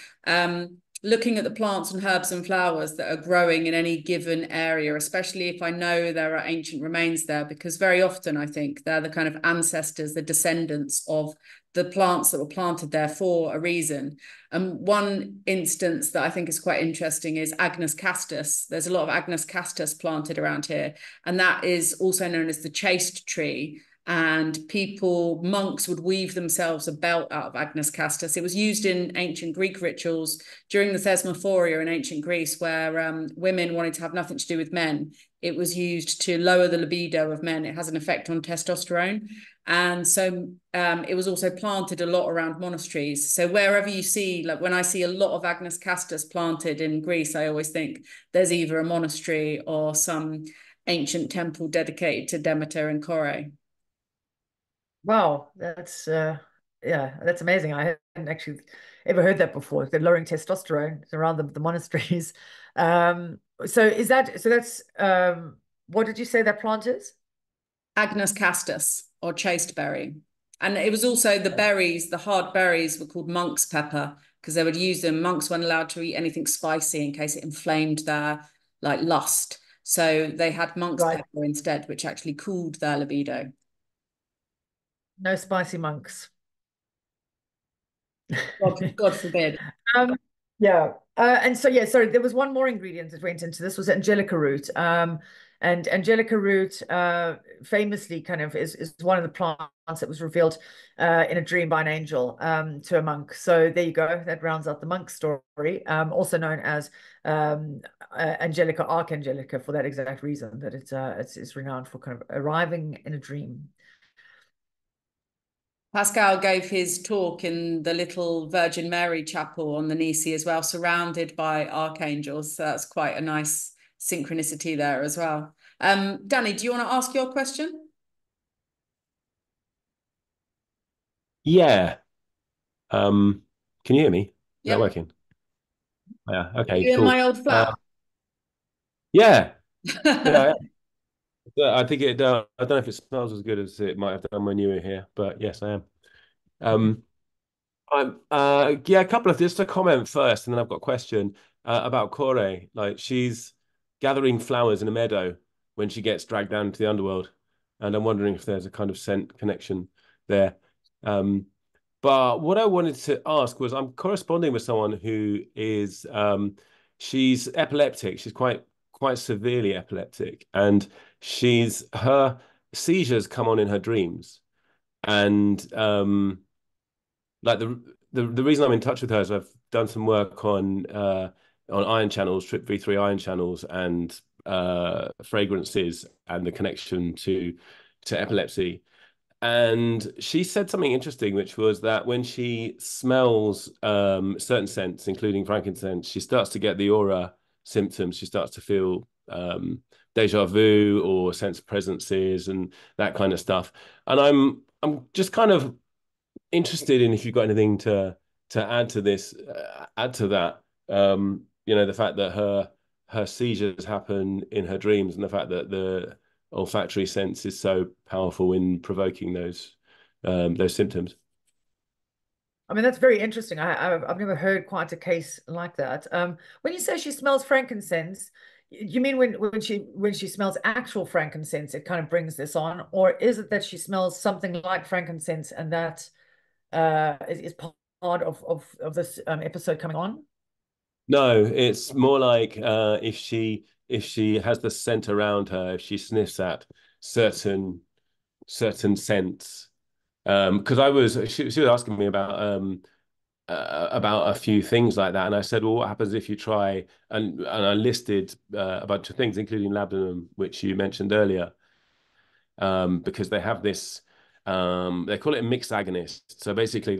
[SPEAKER 1] looking at the plants and herbs and flowers that are growing in any given area, especially if I know there are ancient remains there, because very often I think they're the kind of ancestors, the descendants of the plants that were planted there for a reason. One instance that I think is quite interesting is Agnus castus. There's a lot of Agnus castus planted around here, and that is also known as the chaste tree. And monks would weave themselves a belt out of Agnus castus. It was used in ancient Greek rituals during the thesmophoria in ancient Greece, where women wanted to have nothing to do with men. It was used to lower the libido of men. It has an effect on testosterone. And so it was also planted a lot around monasteries. So wherever you see, like when I see a lot of Agnus castus planted in Greece, I always think there's either a monastery or some ancient temple dedicated to Demeter and Kore.
[SPEAKER 2] Wow, that's yeah, that's amazing. I hadn't actually ever heard that before. They're lowering testosterone around the monasteries. So is that that's what did you say that plant is?
[SPEAKER 1] Agnus castus or chasteberry. And it was also the berries, the hard berries were called monk's pepper because they would use them. Monks weren't allowed to eat anything spicy in case it inflamed their like lust. So they had monk's pepper instead, which actually cooled their libido.
[SPEAKER 2] No spicy monks.
[SPEAKER 1] God forbid.
[SPEAKER 2] Yeah. And so, yeah, sorry, there was one more ingredient that went into this was angelica root. And angelica root famously kind of is one of the plants that was revealed in a dream by an angel to a monk. So there you go. That rounds out the monk story, also known as Angelica Archangelica for that exact reason, that it's renowned for kind of arriving in a dream.
[SPEAKER 1] Pascal gave his talk in the little Virgin Mary chapel on the Nisi as well, surrounded by archangels. So that's quite a nice synchronicity there as well. Danny, do you want to ask your question?
[SPEAKER 5] Yeah. Can you hear me? Is
[SPEAKER 1] Yep.
[SPEAKER 5] that working? Yeah. Okay.
[SPEAKER 1] You
[SPEAKER 5] Cool.
[SPEAKER 1] in my old flat?
[SPEAKER 5] Yeah. Yeah. I think it. I don't know if it smells as good as it might have done when you were here, but yes, I am. I'm. Yeah. A couple of just a comment first, and then I've got a question about Kore. Like she's gathering flowers in a meadow when she gets dragged down to the underworld, and I'm wondering if there's a kind of scent connection there. But what I wanted to ask was, I'm corresponding with someone who is, she's epileptic. She's quite severely epileptic, and her seizures come on in her dreams. And like the reason I'm in touch with her is I've done some work on ion channels, TRPV3 ion channels, and fragrances, and the connection to epilepsy. And she said something interesting, which was that when she smells certain scents, including frankincense, she starts to get the aura symptoms. She starts to feel deja vu or sense of presences and that kind of stuff. And I'm just kind of interested in if you've got anything to add to this, add to that. The fact that her seizures happen in her dreams, and the fact that the olfactory sense is so powerful in provoking those symptoms.
[SPEAKER 2] I mean, that's very interesting. I've never heard quite a case like that. When you say she smells frankincense, you mean when she smells actual frankincense, it kind of brings this on, or is it that she smells something like frankincense and that is part of this episode coming on?
[SPEAKER 5] No, it's more like if she has the scent around her, if she sniffs at certain scents. Because she was asking me about a few things like that, and I said, well, what happens if you try, and I listed a bunch of things, including labdanum, which you mentioned earlier, because they have this, they call it a mixed agonist. So basically,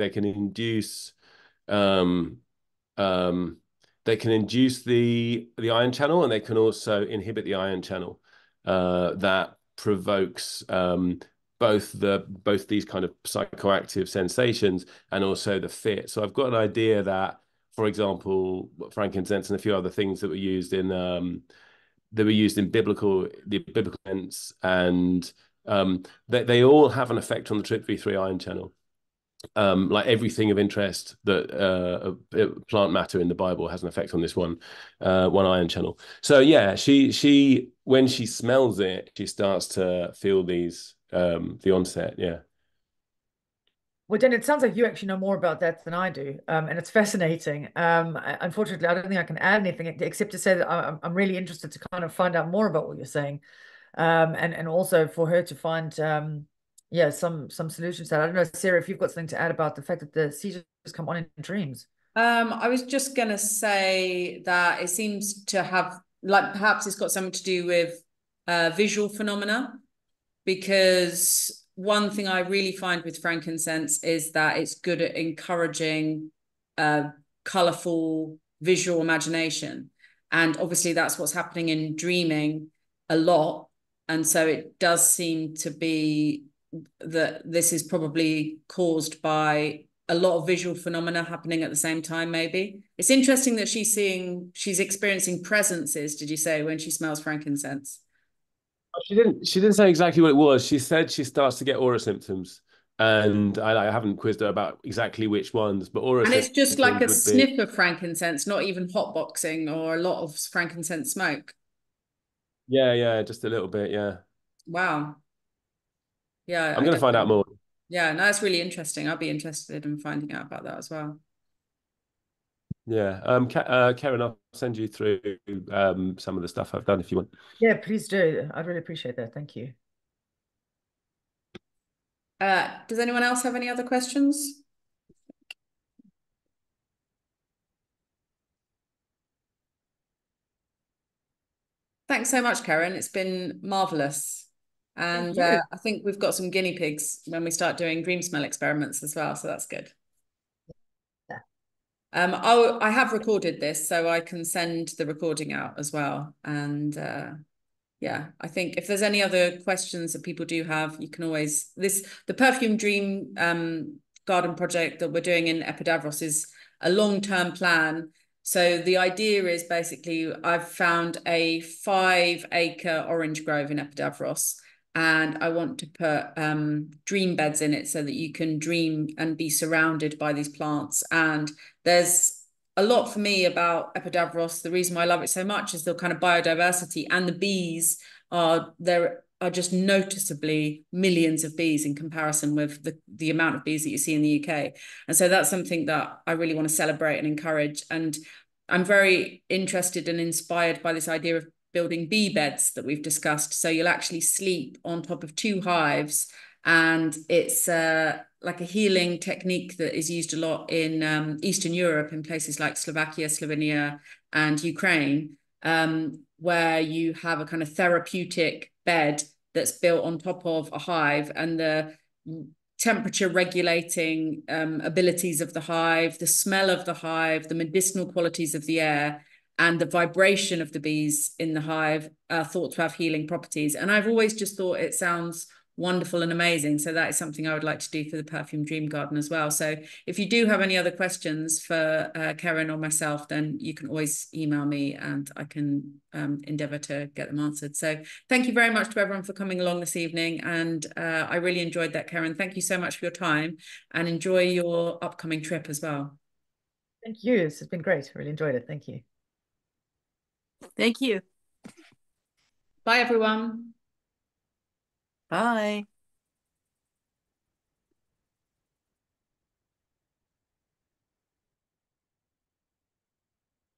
[SPEAKER 5] um, um, they can induce the ion channel, and they can also inhibit the ion channel that provokes both these kind of psychoactive sensations and also the fit. So I've got an idea that, for example, frankincense and a few other things that were used in the biblical events, and they all have an effect on the TRPV3 ion channel. Like everything of interest that plant matter in the Bible has an effect on this one ion channel. So yeah, she when she smells it, she starts to feel these the onset. Yeah.
[SPEAKER 2] Well, then it sounds like you actually know more about that than I do, and it's fascinating. Unfortunately, I don't think I can add anything except to say that I'm really interested to kind of find out more about what you're saying, and also for her to find yeah, some solutions to that. I don't know, Sarah, if you've got something to add about the fact that the seizures come on in dreams.
[SPEAKER 1] I was just gonna say that it seems to have, like, perhaps it's got something to do with visual phenomena, because one thing I really find with frankincense is that it's good at encouraging colorful visual imagination. And obviously that's what's happening in dreaming a lot. And so it does seem to be that this is probably caused by a lot of visual phenomena happening at the same time, maybe. It's interesting that she's experiencing presences, did you say, when she smells frankincense?
[SPEAKER 5] She didn't say exactly what it was. She said she starts to get aura symptoms, and I haven't quizzed her about exactly which ones, but aura
[SPEAKER 1] And it's just like
[SPEAKER 5] symptoms
[SPEAKER 1] a
[SPEAKER 5] would be,
[SPEAKER 1] sniff of frankincense, not even hotboxing or a lot of frankincense smoke.
[SPEAKER 5] yeah, just a little bit, yeah.
[SPEAKER 1] Wow. Yeah,
[SPEAKER 5] I'm
[SPEAKER 1] I
[SPEAKER 5] going to
[SPEAKER 1] don't
[SPEAKER 5] find out
[SPEAKER 1] know.
[SPEAKER 5] more.
[SPEAKER 1] Yeah, no, that's really interesting. I'll be interested in finding out about that as well.
[SPEAKER 5] Yeah. Keren, I'll send you through some of the stuff I've done if you want.
[SPEAKER 2] Yeah, please do. I'd really appreciate that. Thank you.
[SPEAKER 1] Does anyone else have any other questions? Thanks so much, Keren. It's been marvelous. And I think we've got some guinea pigs when we start doing dream smell experiments as well, so that's good.
[SPEAKER 2] Yeah.
[SPEAKER 1] I have recorded this, so I can send the recording out as well. And yeah, I think if there's any other questions that people do have, you can always, the Perfume Dream garden project that we're doing in Epidavros is a long-term plan. So the idea is basically I've found a 5-acre orange grove in Epidavros, and I want to put dream beds in it so that you can dream and be surrounded by these plants. And there's a lot for me about Epidavros. The reason why I love it so much is the kind of biodiversity, and the bees there are just noticeably millions of bees in comparison with the amount of bees that you see in the UK. And so that's something that I really want to celebrate and encourage. And I'm very interested and inspired by this idea of building bee beds that we've discussed. So you'll actually sleep on top of 2 hives, and it's like a healing technique that is used a lot in Eastern Europe, in places like Slovakia, Slovenia, and Ukraine, where you have a kind of therapeutic bed that's built on top of a hive, and the temperature regulating abilities of the hive, the smell of the hive, the medicinal qualities of the air, and the vibration of the bees in the hive are thought to have healing properties. And I've always just thought it sounds wonderful and amazing. So that is something I would like to do for the Perfume Dream Garden as well. So if you do have any other questions for Keren or myself, then you can always email me and I can endeavour to get them answered. So thank you very much to everyone for coming along this evening. And I really enjoyed that, Keren. Thank you so much for your time, and enjoy your upcoming trip as well.
[SPEAKER 2] Thank you. This has been great. Really enjoyed it. Thank you.
[SPEAKER 6] Thank you.
[SPEAKER 1] Bye, everyone.
[SPEAKER 6] Bye.